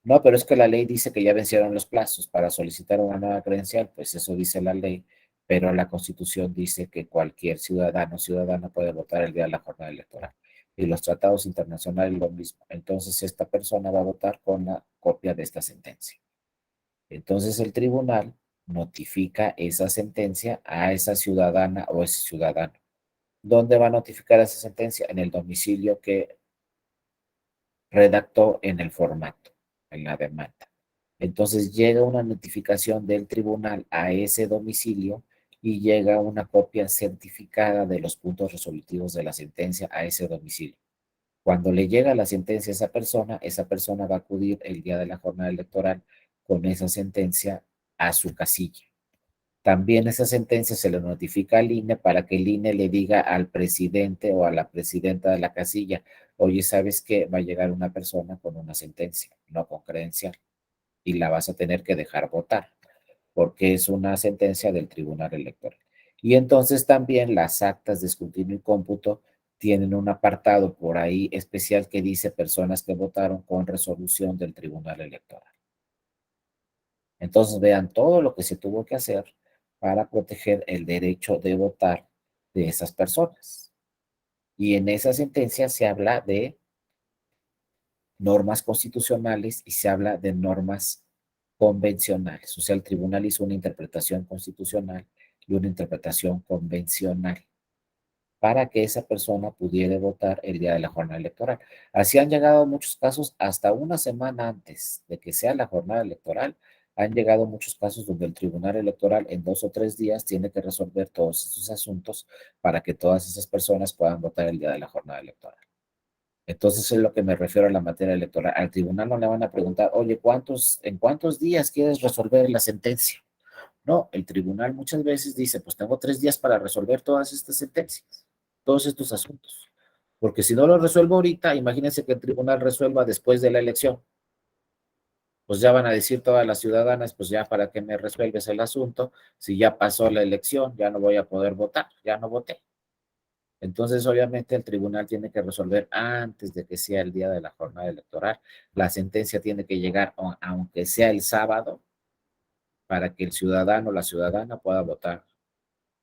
No, pero es que la ley dice que ya vencieron los plazos para solicitar una nueva credencial, pues eso dice la ley, pero la Constitución dice que cualquier ciudadano o ciudadana puede votar el día de la jornada electoral. Y los tratados internacionales lo mismo. Entonces esta persona va a votar con la copia de esta sentencia. Entonces el tribunal notifica esa sentencia a esa ciudadana o ese ciudadano. ¿Dónde va a notificar esa sentencia? En el domicilio que redactó en el formato, en la demanda. Entonces llega una notificación del tribunal a ese domicilio y llega una copia certificada de los puntos resolutivos de la sentencia a ese domicilio. Cuando le llega la sentencia a esa persona va a acudir el día de la jornada electoral con esa sentencia a su casilla. También esa sentencia se le notifica al INE para que el INE le diga al presidente o a la presidenta de la casilla, oye, ¿sabes qué? Va a llegar una persona con una sentencia, no con credencial, y la vas a tener que dejar votar, porque es una sentencia del Tribunal Electoral. Y entonces también las actas de escrutinio y cómputo tienen un apartado por ahí especial que dice personas que votaron con resolución del Tribunal Electoral. Entonces vean todo lo que se tuvo que hacer para proteger el derecho de votar de esas personas. Y en esa sentencia se habla de normas constitucionales y se habla de normas convencionales. O sea, el tribunal hizo una interpretación constitucional y una interpretación convencional para que esa persona pudiera votar el día de la jornada electoral. Así han llegado muchos casos hasta una semana antes de que sea la jornada electoral. Han llegado muchos casos donde el Tribunal Electoral en 2 o 3 días tiene que resolver todos esos asuntos para que todas esas personas puedan votar el día de la jornada electoral. Entonces es lo que me refiero a la materia electoral. Al tribunal no le van a preguntar, oye, ¿en cuántos días quieres resolver la sentencia? No, el tribunal muchas veces dice, pues tengo 3 días para resolver todas estas sentencias, todos estos asuntos. Porque si no lo resuelvo ahorita, imagínense que el tribunal resuelva después de la elección. Pues ya van a decir todas las ciudadanas, pues ya para qué me resuelves el asunto, si ya pasó la elección, ya no voy a poder votar, ya no voté. Entonces, obviamente, el tribunal tiene que resolver antes de que sea el día de la jornada electoral. La sentencia tiene que llegar, aunque sea el sábado, para que el ciudadano o la ciudadana pueda votar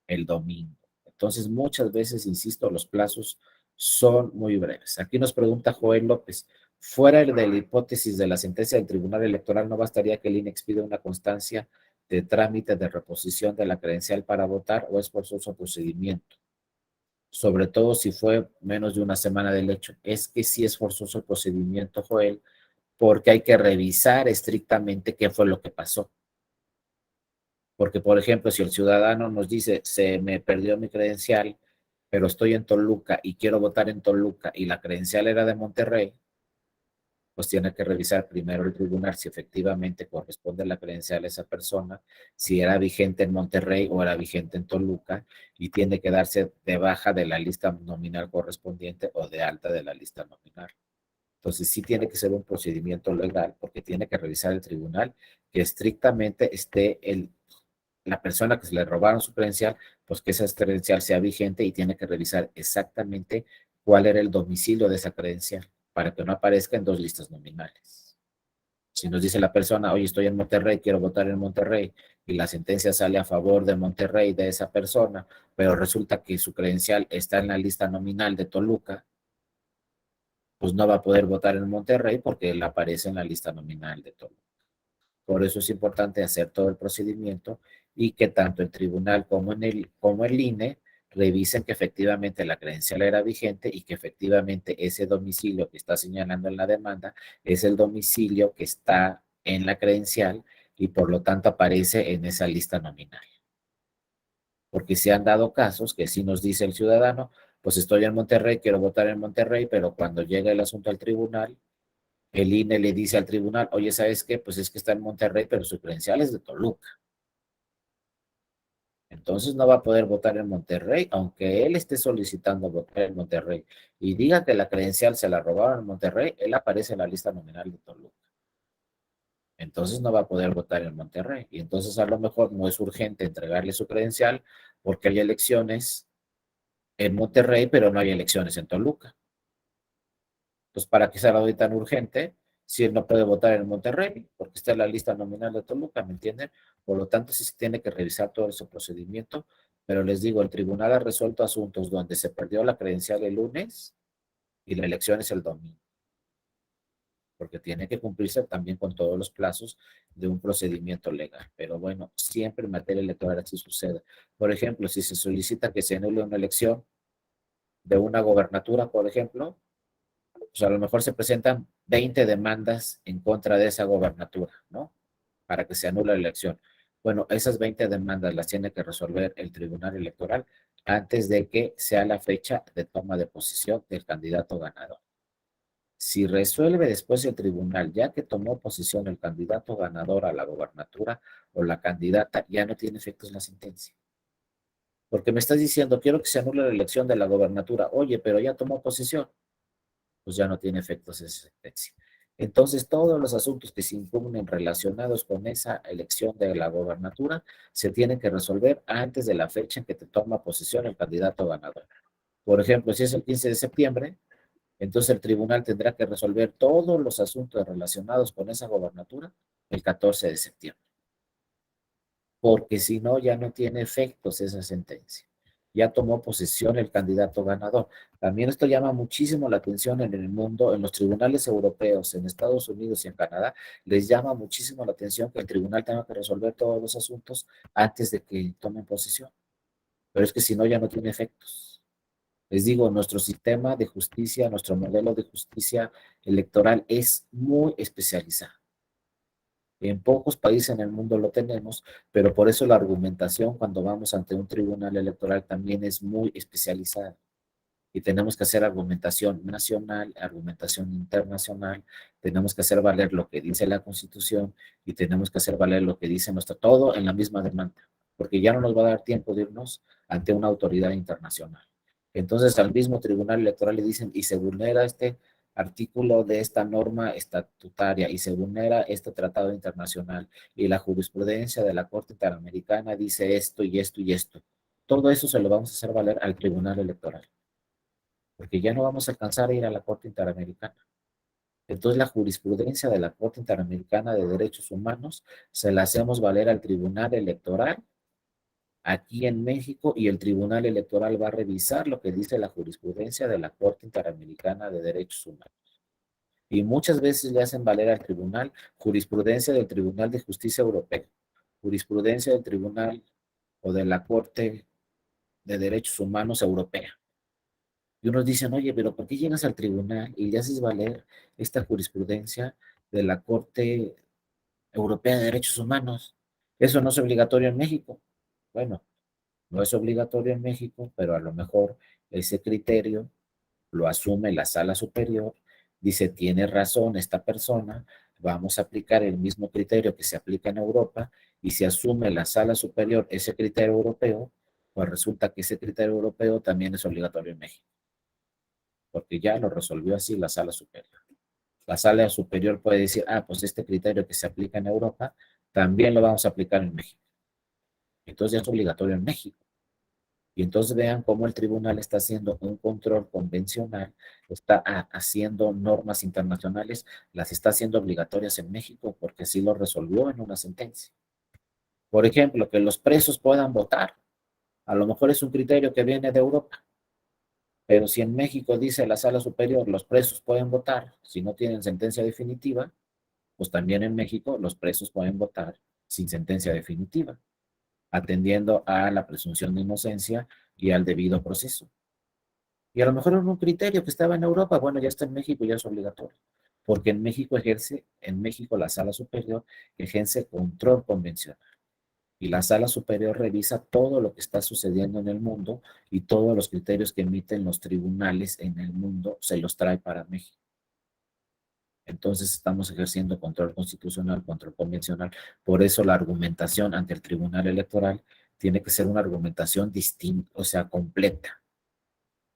el domingo. Entonces, muchas veces, insisto, los plazos son muy breves. Aquí nos pregunta Joel López, fuera de la hipótesis de la sentencia del Tribunal Electoral, ¿no bastaría que el INE expida una constancia de trámite de reposición de la credencial para votar o es forzoso procedimiento? Sobre todo si fue menos de una semana del hecho. Es que sí es forzoso el procedimiento, Joel, porque hay que revisar estrictamente qué fue lo que pasó. Porque, por ejemplo, si el ciudadano nos dice, se me perdió mi credencial, pero estoy en Toluca y quiero votar en Toluca y la credencial era de Monterrey, pues tiene que revisar primero el tribunal si efectivamente corresponde la credencial a esa persona, si era vigente en Monterrey o era vigente en Toluca, y tiene que darse de baja de la lista nominal correspondiente o de alta de la lista nominal. Entonces sí tiene que ser un procedimiento legal porque tiene que revisar el tribunal que estrictamente esté la persona que se le robaron su credencial, pues que esa credencial sea vigente y tiene que revisar exactamente cuál era el domicilio de esa credencial para que no aparezca en dos listas nominales. Si nos dice la persona, oye, estoy en Monterrey, quiero votar en Monterrey, y la sentencia sale a favor de Monterrey, de esa persona, pero resulta que su credencial está en la lista nominal de Toluca, pues no va a poder votar en Monterrey porque él aparece en la lista nominal de Toluca. Por eso es importante hacer todo el procedimiento y que tanto el tribunal como el INE revisen que efectivamente la credencial era vigente y que efectivamente ese domicilio que está señalando en la demanda es el domicilio que está en la credencial y por lo tanto aparece en esa lista nominal. Porque se han dado casos que si nos dice el ciudadano, pues estoy en Monterrey, quiero votar en Monterrey, pero cuando llega el asunto al tribunal, el INE le dice al tribunal, oye, ¿sabes qué? Pues es que está en Monterrey, pero su credencial es de Toluca. Entonces no va a poder votar en Monterrey, aunque él esté solicitando votar en Monterrey y diga que la credencial se la robaron en Monterrey, él aparece en la lista nominal de Toluca. Entonces no va a poder votar en Monterrey. Y entonces a lo mejor no es urgente entregarle su credencial porque hay elecciones en Monterrey, pero no hay elecciones en Toluca. Pues, ¿para qué será hoy tan urgente si él no puede votar en Monterrey? Porque está en la lista nominal de Toluca, ¿me entienden? Por lo tanto, sí se tiene que revisar todo ese procedimiento, pero les digo, el tribunal ha resuelto asuntos donde se perdió la credencial el lunes y la elección es el domingo, porque tiene que cumplirse también con todos los plazos de un procedimiento legal. Pero bueno, siempre en materia electoral así sucede. Por ejemplo, si se solicita que se anule una elección de una gobernatura, por ejemplo, pues a lo mejor se presentan 20 demandas en contra de esa gobernatura, ¿no? Para que se anule la elección. Bueno, esas 20 demandas las tiene que resolver el Tribunal Electoral antes de que sea la fecha de toma de posición del candidato ganador. Si resuelve después el tribunal, ya que tomó posición el candidato ganador a la gobernatura o la candidata, ya no tiene efectos la sentencia. Porque me estás diciendo, quiero que se anule la elección de la gobernatura. Oye, pero ya tomó posición, pues ya no tiene efectos esa sentencia. Entonces, todos los asuntos que se impugnen relacionados con esa elección de la gobernatura se tienen que resolver antes de la fecha en que te toma posesión el candidato ganador. Por ejemplo, si es el 15 de septiembre, entonces el tribunal tendrá que resolver todos los asuntos relacionados con esa gobernatura el 14 de septiembre, porque si no, ya no tiene efectos esa sentencia. Ya tomó posesión el candidato ganador. También esto llama muchísimo la atención en el mundo, en los tribunales europeos, en Estados Unidos y en Canadá, les llama muchísimo la atención que el tribunal tenga que resolver todos los asuntos antes de que tomen posesión. Pero es que si no, ya no tiene efectos. Les digo, nuestro sistema de justicia, nuestro modelo de justicia electoral es muy especializado. En pocos países en el mundo lo tenemos, pero por eso la argumentación cuando vamos ante un tribunal electoral también es muy especializada. Y tenemos que hacer argumentación nacional, argumentación internacional, tenemos que hacer valer lo que dice la Constitución y tenemos que hacer valer lo que dice nuestro, todo en la misma demanda, porque ya no nos va a dar tiempo de irnos ante una autoridad internacional. Entonces al mismo tribunal electoral le dicen, y se vulnera este artículo de esta norma estatutaria y se vulnera este tratado internacional y la jurisprudencia de la Corte Interamericana dice esto y esto y esto. Todo eso se lo vamos a hacer valer al tribunal electoral porque ya no vamos a alcanzar a ir a la Corte Interamericana. Entonces, la jurisprudencia de la Corte Interamericana de Derechos Humanos se la hacemos valer al Tribunal Electoral aquí en México y el Tribunal Electoral va a revisar lo que dice la jurisprudencia de la Corte Interamericana de Derechos Humanos. Y muchas veces le hacen valer al tribunal jurisprudencia del Tribunal de Justicia Europeo, jurisprudencia del Tribunal o de la Corte de Derechos Humanos Europea. Y unos dicen, oye, pero ¿por qué llegas al tribunal y le haces valer esta jurisprudencia de la Corte Europea de Derechos Humanos? Eso no es obligatorio en México. Bueno, no es obligatorio en México, pero a lo mejor ese criterio lo asume la sala superior, dice, tiene razón esta persona, vamos a aplicar el mismo criterio que se aplica en Europa, y si asume la sala superior ese criterio europeo, pues resulta que ese criterio europeo también es obligatorio en México porque ya lo resolvió así la sala superior. La sala superior puede decir, pues este criterio que se aplica en Europa, también lo vamos a aplicar en México. Entonces ya es obligatorio en México. Y entonces vean cómo el tribunal está haciendo un control convencional, está haciendo normas internacionales, las está haciendo obligatorias en México porque sí lo resolvió en una sentencia. Por ejemplo, que los presos puedan votar. A lo mejor es un criterio que viene de Europa, pero si en México dice la sala superior, los presos pueden votar si no tienen sentencia definitiva, pues también en México los presos pueden votar sin sentencia definitiva, atendiendo a la presunción de inocencia y al debido proceso. Y a lo mejor era un criterio que estaba en Europa, bueno, ya está en México y ya es obligatorio, porque en México la sala superior ejerce control convencional y la sala superior revisa todo lo que está sucediendo en el mundo y todos los criterios que emiten los tribunales en el mundo se los trae para México. Entonces estamos ejerciendo control constitucional, control convencional. Por eso la argumentación ante el Tribunal Electoral tiene que ser una argumentación distinta, o sea, completa.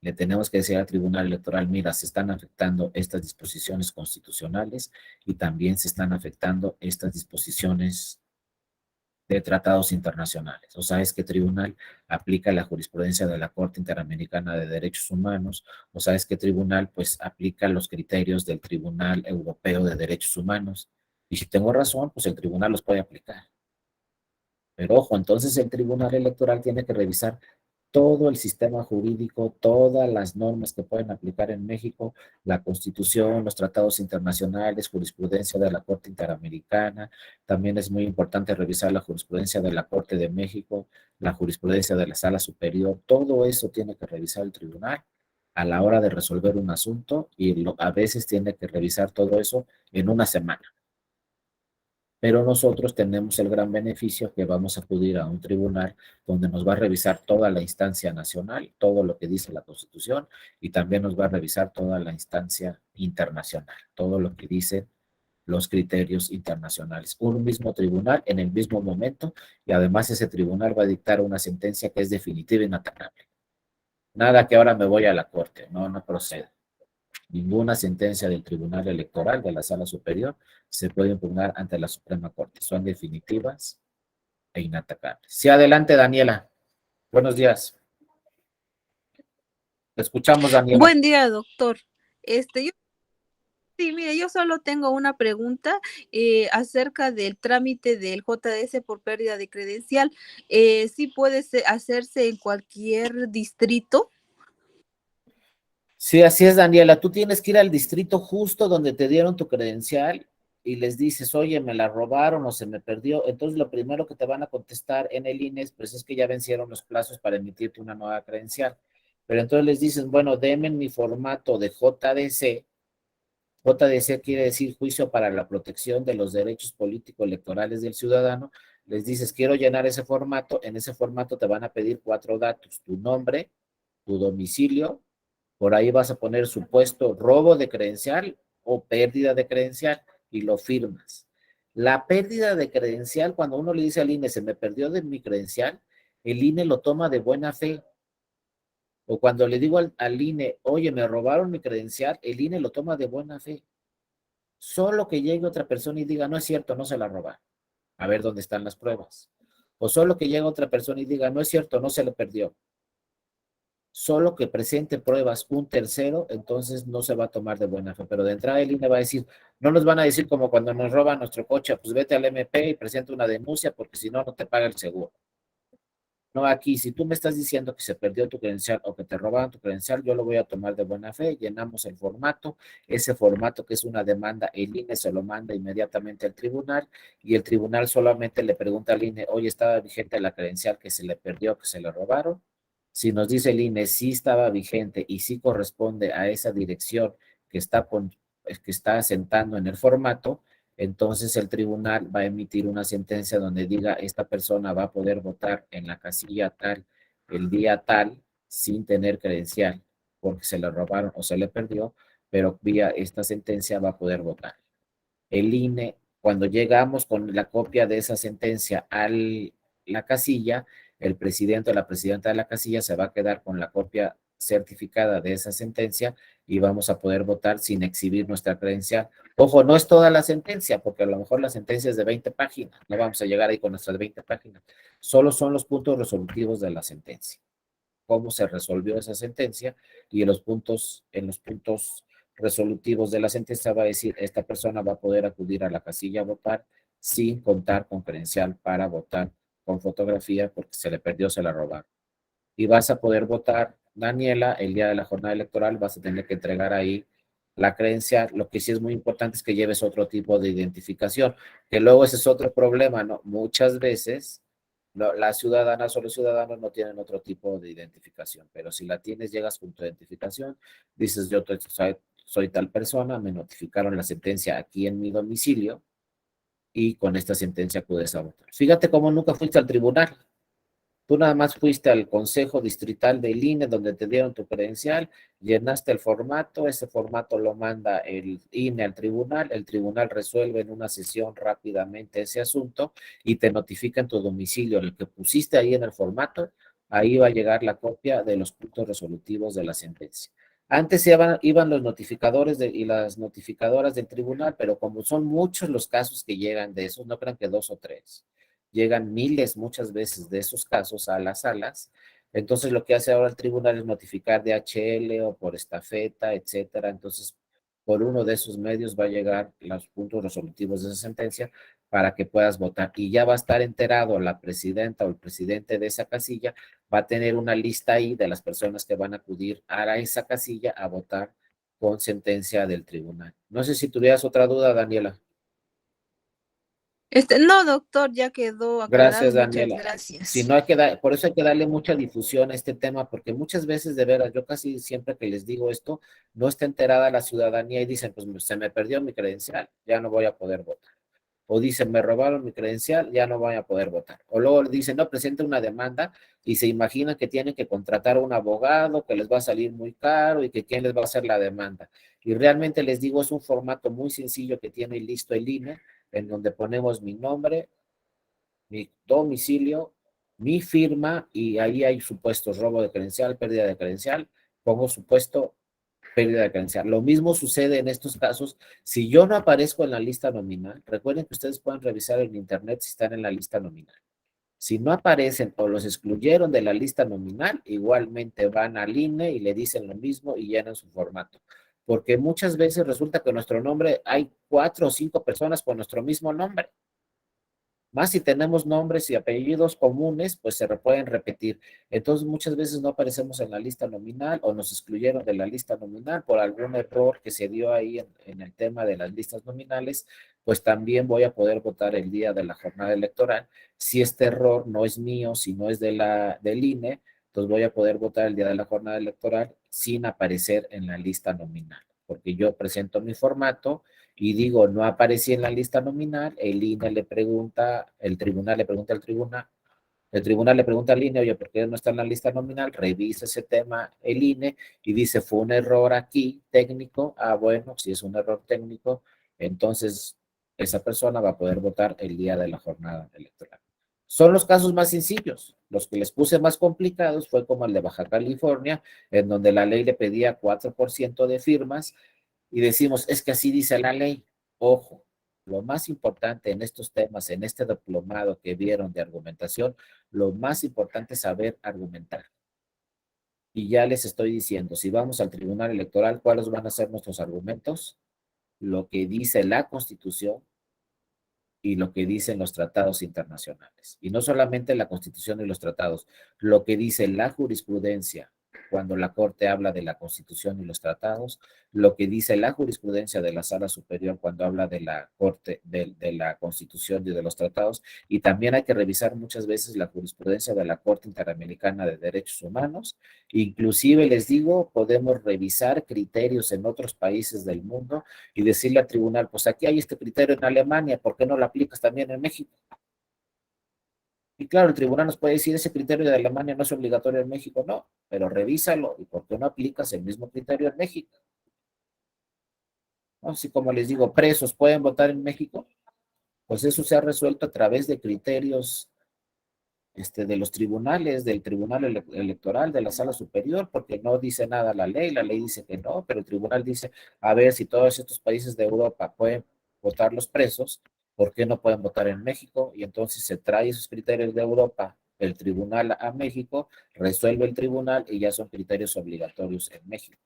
Le tenemos que decir al Tribunal Electoral, mira, se están afectando estas disposiciones constitucionales y también se están afectando estas disposiciones de tratados internacionales. O sea, es que tribunal aplica la jurisprudencia de la Corte Interamericana de Derechos Humanos, o sea, es que tribunal pues aplica los criterios del Tribunal Europeo de Derechos Humanos. Y si tengo razón, pues el tribunal los puede aplicar. Pero ojo, entonces el Tribunal Electoral tiene que revisar todo el sistema jurídico, todas las normas que pueden aplicar en México, la Constitución, los tratados internacionales, jurisprudencia de la Corte Interamericana. También es muy importante revisar la jurisprudencia de la Corte de México, la jurisprudencia de la Sala Superior. Todo eso tiene que revisar el tribunal a la hora de resolver un asunto y a veces tiene que revisar todo eso en una semana. Pero nosotros tenemos el gran beneficio que vamos a acudir a un tribunal donde nos va a revisar toda la instancia nacional, todo lo que dice la Constitución, y también nos va a revisar toda la instancia internacional, todo lo que dicen los criterios internacionales. Un mismo tribunal en el mismo momento, y además ese tribunal va a dictar una sentencia que es definitiva e inatacable. Nada que ahora me voy a la corte, no procede. Ninguna sentencia del Tribunal Electoral de la Sala Superior se puede impugnar ante la Suprema Corte. Son definitivas e inatacables. Sí, adelante, Daniela. Buenos días. Te escuchamos, Daniela. Buen día, doctor. Yo, sí, mire, yo solo tengo una pregunta acerca del trámite del JS por pérdida de credencial. ¿Sí puede hacerse en cualquier distrito? Sí, así es, Daniela. Tú tienes que ir al distrito justo donde te dieron tu credencial y les dices, oye, me la robaron o se me perdió. Entonces, lo primero que te van a contestar en el INE, pues es que ya vencieron los plazos para emitirte una nueva credencial. Pero entonces les dices, bueno, denme mi formato de JDC. JDC quiere decir Juicio para la Protección de los Derechos Políticos Electorales del Ciudadano. Les dices, quiero llenar ese formato. En ese formato te van a pedir 4 datos: tu nombre, tu domicilio, por ahí vas a poner supuesto robo de credencial o pérdida de credencial y lo firmas. La pérdida de credencial, cuando uno le dice al INE, se me perdió de mi credencial, el INE lo toma de buena fe. O cuando le digo al INE, oye, me robaron mi credencial, el INE lo toma de buena fe. Solo que llegue otra persona y diga, no es cierto, no se la robaron. A ver dónde están las pruebas. O solo que llegue otra persona y diga, no es cierto, no se le perdió. Solo que presente pruebas un tercero, entonces no se va a tomar de buena fe. Pero de entrada el INE va a decir, no nos van a decir como cuando nos roban nuestro coche, pues vete al MP y presenta una denuncia porque si no, no te paga el seguro. No, aquí, si tú me estás diciendo que se perdió tu credencial o que te robaron tu credencial, yo lo voy a tomar de buena fe, llenamos el formato, ese formato que es una demanda, el INE se lo manda inmediatamente al tribunal y el tribunal solamente le pregunta al INE, oye, ¿estaba vigente la credencial que se le perdió, que se le robaron? Si nos dice el INE, sí estaba vigente y sí corresponde a esa dirección que que está asentando en el formato, entonces el tribunal va a emitir una sentencia donde diga esta persona va a poder votar en la casilla tal, el día tal, sin tener credencial, porque se le robaron o se le perdió, pero vía esta sentencia va a poder votar. El INE, cuando llegamos con la copia de esa sentencia a la casilla, el presidente o la presidenta de la casilla se va a quedar con la copia certificada de esa sentencia y vamos a poder votar sin exhibir nuestra credencial. Ojo, no es toda la sentencia, porque a lo mejor la sentencia es de 20 páginas, no vamos a llegar ahí con nuestras 20 páginas, solo son los puntos resolutivos de la sentencia, cómo se resolvió esa sentencia y en los puntos resolutivos de la sentencia va a decir, esta persona va a poder acudir a la casilla a votar sin contar con credencial para votar con fotografía porque se le perdió, se la robaron. Y vas a poder votar, Daniela, el día de la jornada electoral vas a tener que entregar ahí la creencia. Lo que sí es muy importante es que lleves otro tipo de identificación, que luego ese es otro problema, ¿no? Muchas veces las ciudadanas o los ciudadanos no tienen otro tipo de identificación, pero si la tienes, llegas con tu identificación, dices yo soy tal persona, me notificaron la sentencia aquí en mi domicilio y con esta sentencia acudes a votar. Fíjate cómo nunca fuiste al tribunal. Tú nada más fuiste al Consejo Distrital del INE donde te dieron tu credencial, llenaste el formato, ese formato lo manda el INE al tribunal, el tribunal resuelve en una sesión rápidamente ese asunto y te notifica en tu domicilio el que pusiste ahí en el formato, ahí va a llegar la copia de los puntos resolutivos de la sentencia. Antes iban los notificadores y las notificadoras del tribunal, pero como son muchos los casos que llegan de esos, no crean que 2 o 3 llegan miles muchas veces de esos casos a las salas. Entonces lo que hace ahora el tribunal es notificar DHL o por estafeta, etcétera. Entonces, por uno de esos medios va a llegar los puntos resolutivos de esa sentencia para que puedas votar. Y ya va a estar enterado la presidenta o el presidente de esa casilla, va a tener una lista ahí de las personas que van a acudir a esa casilla a votar con sentencia del tribunal. No sé si tuvieras otra duda, Daniela. No, doctor, ya quedó aclarado. Gracias, Muchas Daniela. Si gracias. no hay que por eso hay que darle mucha difusión a este tema, porque muchas veces, de veras, yo casi siempre que les digo esto, no está enterada la ciudadanía y dicen, pues se me perdió mi credencial, ya no voy a poder votar. O dicen, me robaron mi credencial, ya no voy a poder votar. O luego dicen, no, presenta una demanda y se imaginan que tienen que contratar a un abogado, que les va a salir muy caro y que quién les va a hacer la demanda. Y realmente les digo, es un formato muy sencillo que tiene listo el INE, en donde ponemos mi nombre, mi domicilio, mi firma y ahí hay supuestos robo de credencial, pérdida de credencial, pongo supuesto pérdida de credencial. Lo mismo sucede en estos casos. Si yo no aparezco en la lista nominal, recuerden que ustedes pueden revisar en internet si están en la lista nominal. Si no aparecen o los excluyeron de la lista nominal, igualmente van al INE y le dicen lo mismo y llenan su formato. Porque muchas veces resulta que nuestro nombre, hay 4 o 5 personas con nuestro mismo nombre. Más si tenemos nombres y apellidos comunes, pues se pueden repetir. Entonces, muchas veces no aparecemos en la lista nominal o nos excluyeron de la lista nominal por algún error que se dio ahí en el tema de las listas nominales, pues también voy a poder votar el día de la jornada electoral. Si este error no es mío, si no es del INE, entonces voy a poder votar el día de la jornada electoral sin aparecer en la lista nominal, porque yo presento mi formato y digo, no aparecí en la lista nominal, el INE le pregunta, el tribunal le pregunta al tribunal, el tribunal le pregunta al INE, oye, ¿por qué no está en la lista nominal? Revisa ese tema el INE y dice, fue un error aquí técnico. Ah, bueno, si es un error técnico, entonces esa persona va a poder votar el día de la jornada electoral. Son los casos más sencillos. Los que les puse más complicados fue como el de Baja California, en donde la ley le pedía 4% de firmas y decimos, es que así dice la ley. Ojo, lo más importante en estos temas, en este diplomado que vieron de argumentación, lo más importante es saber argumentar. Y ya les estoy diciendo, si vamos al Tribunal Electoral, ¿cuáles van a ser nuestros argumentos? Lo que dice la Constitución y lo que dicen los tratados internacionales. Y no solamente la Constitución y los tratados, lo que dice la jurisprudencia cuando la Corte habla de la Constitución y los tratados, lo que dice la jurisprudencia de la Sala Superior cuando habla de la Corte, de la Constitución y de los tratados, y también hay que revisar muchas veces la jurisprudencia de la Corte Interamericana de Derechos Humanos. Inclusive les digo, podemos revisar criterios en otros países del mundo y decirle al tribunal, pues aquí hay este criterio en Alemania, ¿por qué no lo aplicas también en México? Y claro, el tribunal nos puede decir, ese criterio de Alemania no es obligatorio en México, no, pero revísalo, ¿y por qué no aplicas el mismo criterio en México? ¿No? Así como les digo, presos pueden votar en México, pues eso se ha resuelto a través de criterios de los tribunales, del tribunal electoral, de la sala superior, porque no dice nada la ley dice que no, pero el tribunal dice, a ver, si todos estos países de Europa pueden votar los presos, ¿por qué no pueden votar en México? Y entonces se trae esos criterios de Europa, el tribunal a México, resuelve el tribunal y ya son criterios obligatorios en México.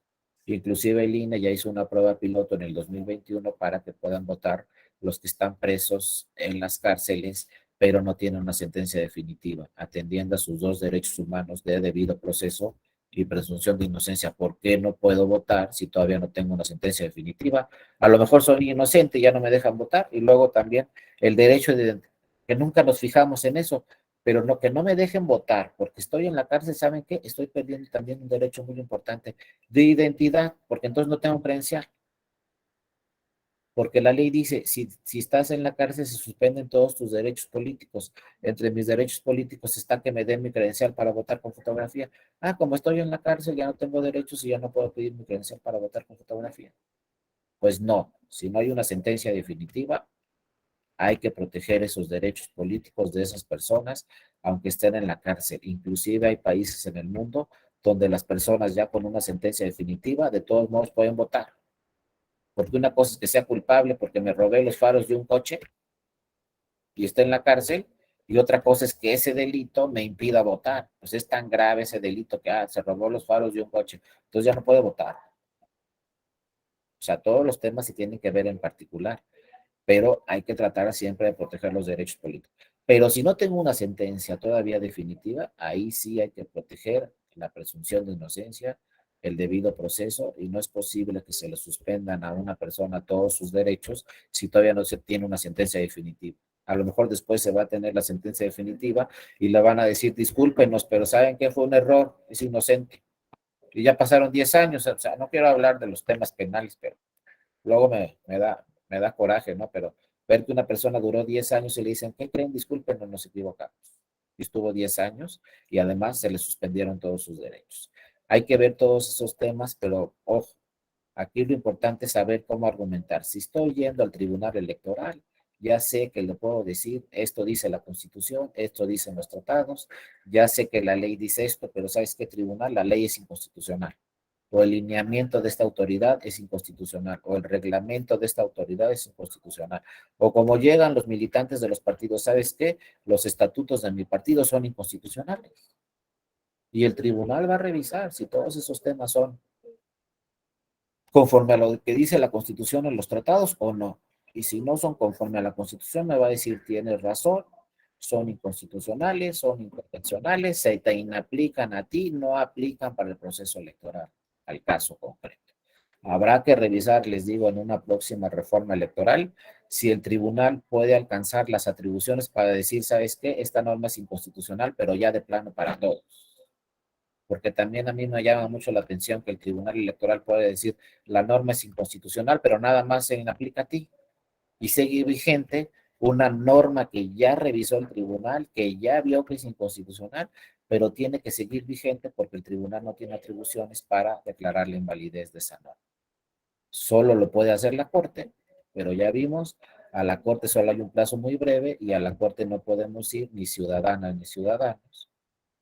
Inclusive el INE ya hizo una prueba piloto en el 2021 para que puedan votar los que están presos en las cárceles, pero no tienen una sentencia definitiva, atendiendo a sus dos derechos humanos de debido proceso y presunción de inocencia. ¿Por qué no puedo votar si todavía no tengo una sentencia definitiva? A lo mejor soy inocente y ya no me dejan votar. Y luego también el derecho de que nunca nos fijamos en eso, pero no, que no me dejen votar porque estoy en la cárcel. ¿Saben qué? Estoy perdiendo también un derecho muy importante de identidad, porque entonces no tengo credencial. Porque la ley dice, si estás en la cárcel se suspenden todos tus derechos políticos. Entre mis derechos políticos está que me den mi credencial para votar con fotografía. Ah, como estoy en la cárcel ya no tengo derechos y ya no puedo pedir mi credencial para votar con fotografía. Pues no, si no hay una sentencia definitiva, hay que proteger esos derechos políticos de esas personas, aunque estén en la cárcel. Inclusive hay países en el mundo donde las personas ya con una sentencia definitiva de todos modos pueden votar. Porque una cosa es que sea culpable porque me robé los faros de un coche y está en la cárcel, y otra cosa es que ese delito me impida votar. Pues es tan grave ese delito que se robó los faros de un coche, entonces ya no puede votar. O sea, todos los temas se tienen que ver en particular, pero hay que tratar siempre de proteger los derechos políticos. Pero si no tengo una sentencia todavía definitiva, ahí sí hay que proteger la presunción de inocencia, el debido proceso, y no es posible que se le suspendan a una persona todos sus derechos si todavía no se tiene una sentencia definitiva. A lo mejor después se va a tener la sentencia definitiva y le van a decir, discúlpenos, pero ¿saben qué? Fue un error, es inocente. Y ya pasaron 10 años, o sea, no quiero hablar de los temas penales, pero luego me da coraje, ¿no? Pero ver que una persona duró 10 años y le dicen, ¿qué creen? Disculpen, no nos equivocamos. Y estuvo 10 años y además se le suspendieron todos sus derechos. Hay que ver todos esos temas, pero ojo, aquí lo importante es saber cómo argumentar. Si estoy yendo al tribunal electoral, ya sé que le puedo decir, esto dice la Constitución, esto dicen los tratados, ya sé que la ley dice esto, pero ¿sabes qué, tribunal? La ley es inconstitucional, o el lineamiento de esta autoridad es inconstitucional, o el reglamento de esta autoridad es inconstitucional, o como llegan los militantes de los partidos, ¿sabes qué? Los estatutos de mi partido son inconstitucionales. Y el tribunal va a revisar si todos esos temas son conforme a lo que dice la Constitución en los tratados o no. Y si no son conforme a la Constitución, me va a decir, tienes razón, son inconstitucionales, son inconvencionales, se te inaplican a ti, no aplican para el proceso electoral, al caso concreto. Habrá que revisar, les digo, en una próxima reforma electoral, si el tribunal puede alcanzar las atribuciones para decir, ¿sabes qué? Esta norma es inconstitucional, pero ya de plano para todos. Porque también a mí me llama mucho la atención que el Tribunal Electoral puede decir, la norma es inconstitucional, pero nada más se aplica a ti. Y sigue vigente una norma que ya revisó el tribunal, que ya vio que es inconstitucional, pero tiene que seguir vigente porque el tribunal no tiene atribuciones para declarar la invalidez de esa norma. Solo lo puede hacer la Corte, pero ya vimos, a la Corte solo hay un plazo muy breve y a la Corte no podemos ir ni ciudadanas ni ciudadanos,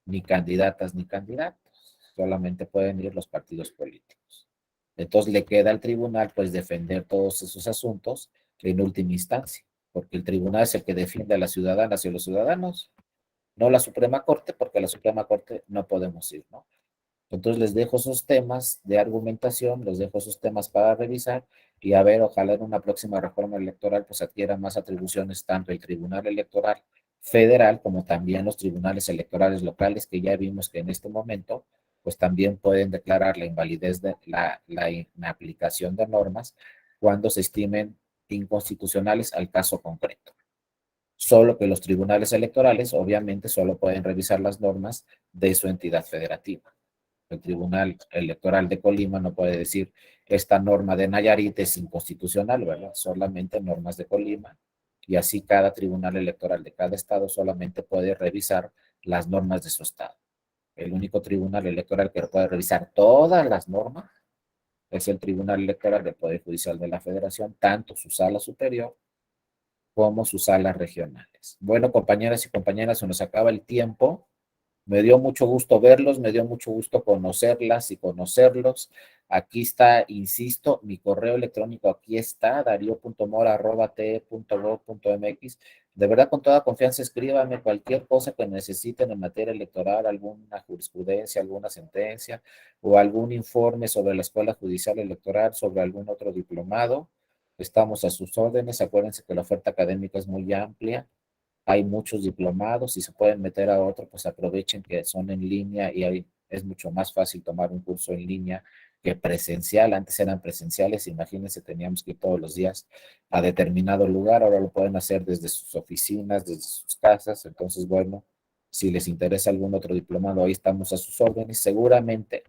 ni candidatas ni candidatos, solamente pueden ir los partidos políticos. Entonces le queda al tribunal pues defender todos esos asuntos en última instancia, porque el tribunal es el que defiende a las ciudadanas y a los ciudadanos, no la Suprema Corte, porque a la Suprema Corte no podemos ir, ¿no? Entonces les dejo esos temas de argumentación, les dejo esos temas para revisar y a ver, ojalá en una próxima reforma electoral pues adquiera más atribuciones tanto el Tribunal Electoral Federal como también los tribunales electorales locales, que ya vimos que en este momento pues también pueden declarar la invalidez de la inaplicación de normas cuando se estimen inconstitucionales al caso concreto. Solo que los tribunales electorales obviamente solo pueden revisar las normas de su entidad federativa. El Tribunal Electoral de Colima no puede decir esta norma de Nayarit es inconstitucional, ¿verdad? Solamente normas de Colima, y así cada tribunal electoral de cada estado solamente puede revisar las normas de su estado. El único tribunal electoral que puede revisar todas las normas es el Tribunal Electoral del Poder Judicial de la Federación, tanto su sala superior como sus salas regionales. Bueno, compañeras y compañeras, se nos acaba el tiempo. Me dio mucho gusto verlos, me dio mucho gusto conocerlas y conocerlos. Aquí está, insisto, mi correo electrónico, aquí está, dario.mora@te.gov.mx. De verdad, con toda confianza, escríbame cualquier cosa que necesiten en materia electoral, alguna jurisprudencia, alguna sentencia o algún informe sobre la Escuela Judicial Electoral, sobre algún otro diplomado. Estamos a sus órdenes. Acuérdense que la oferta académica es muy amplia. Hay muchos diplomados y se pueden meter a otro, pues aprovechen que son en línea y es mucho más fácil tomar un curso en línea que presencial. Antes eran presenciales, imagínense, teníamos que ir todos los días a determinado lugar, ahora lo pueden hacer desde sus oficinas, desde sus casas. Entonces, bueno, si les interesa algún otro diplomado, ahí estamos a sus órdenes. Seguramente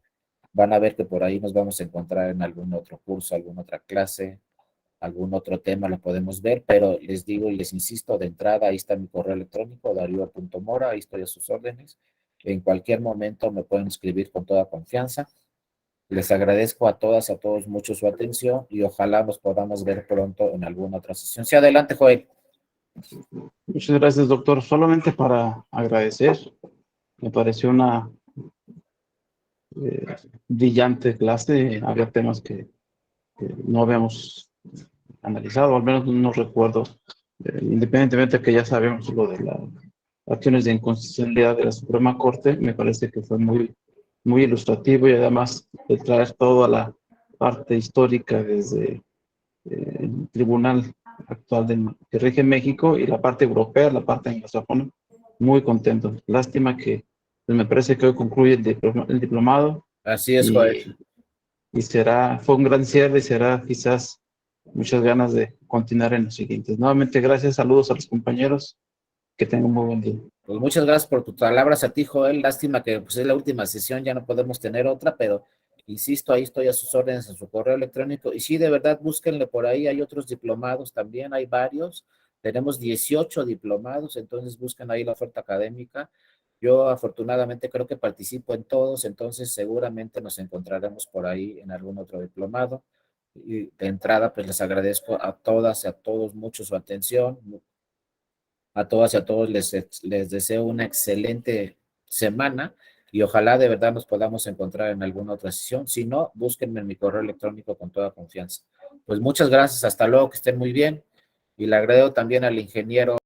van a ver que por ahí nos vamos a encontrar en algún otro curso, alguna otra clase, algún otro tema lo podemos ver, pero les digo y les insisto, de entrada, ahí está mi correo electrónico, dario.mora, ahí estoy a sus órdenes. En cualquier momento me pueden escribir con toda confianza. Les agradezco a todas, a todos mucho su atención y ojalá nos podamos ver pronto en alguna otra sesión. Sí, adelante, Joel. Muchas gracias, doctor. Solamente para agradecer, me pareció una brillante clase. Había temas que no habíamos analizado, al menos no recuerdo, independientemente de que ya sabemos lo de las acciones de inconstitucionalidad de la Suprema Corte. Me parece que fue muy ilustrativo y además de traer toda la parte histórica desde el tribunal actual que rige México y la parte europea, la parte anglosajona. Muy contento. Lástima que pues, me parece que hoy concluye el diplomado. Así es, Joel. Y fue un gran cierre y será quizás muchas ganas de continuar en los siguientes. Nuevamente, gracias, saludos a los compañeros, que tengan un muy buen día. Pues muchas gracias por tus palabras a ti, Joel. Lástima que pues, es la última sesión, ya no podemos tener otra, pero insisto, ahí estoy a sus órdenes en su correo electrónico. Y sí, de verdad, búsquenle por ahí, hay otros diplomados también, hay varios. Tenemos 18 diplomados, entonces busquen ahí la oferta académica. Yo afortunadamente creo que participo en todos, entonces seguramente nos encontraremos por ahí en algún otro diplomado. Y de entrada, pues les agradezco a todas y a todos mucho su atención. A todas y a todos les deseo una excelente semana y ojalá de verdad nos podamos encontrar en alguna otra sesión. Si no, búsquenme en mi correo electrónico con toda confianza. Pues muchas gracias, hasta luego, que estén muy bien. Y le agradezco también al ingeniero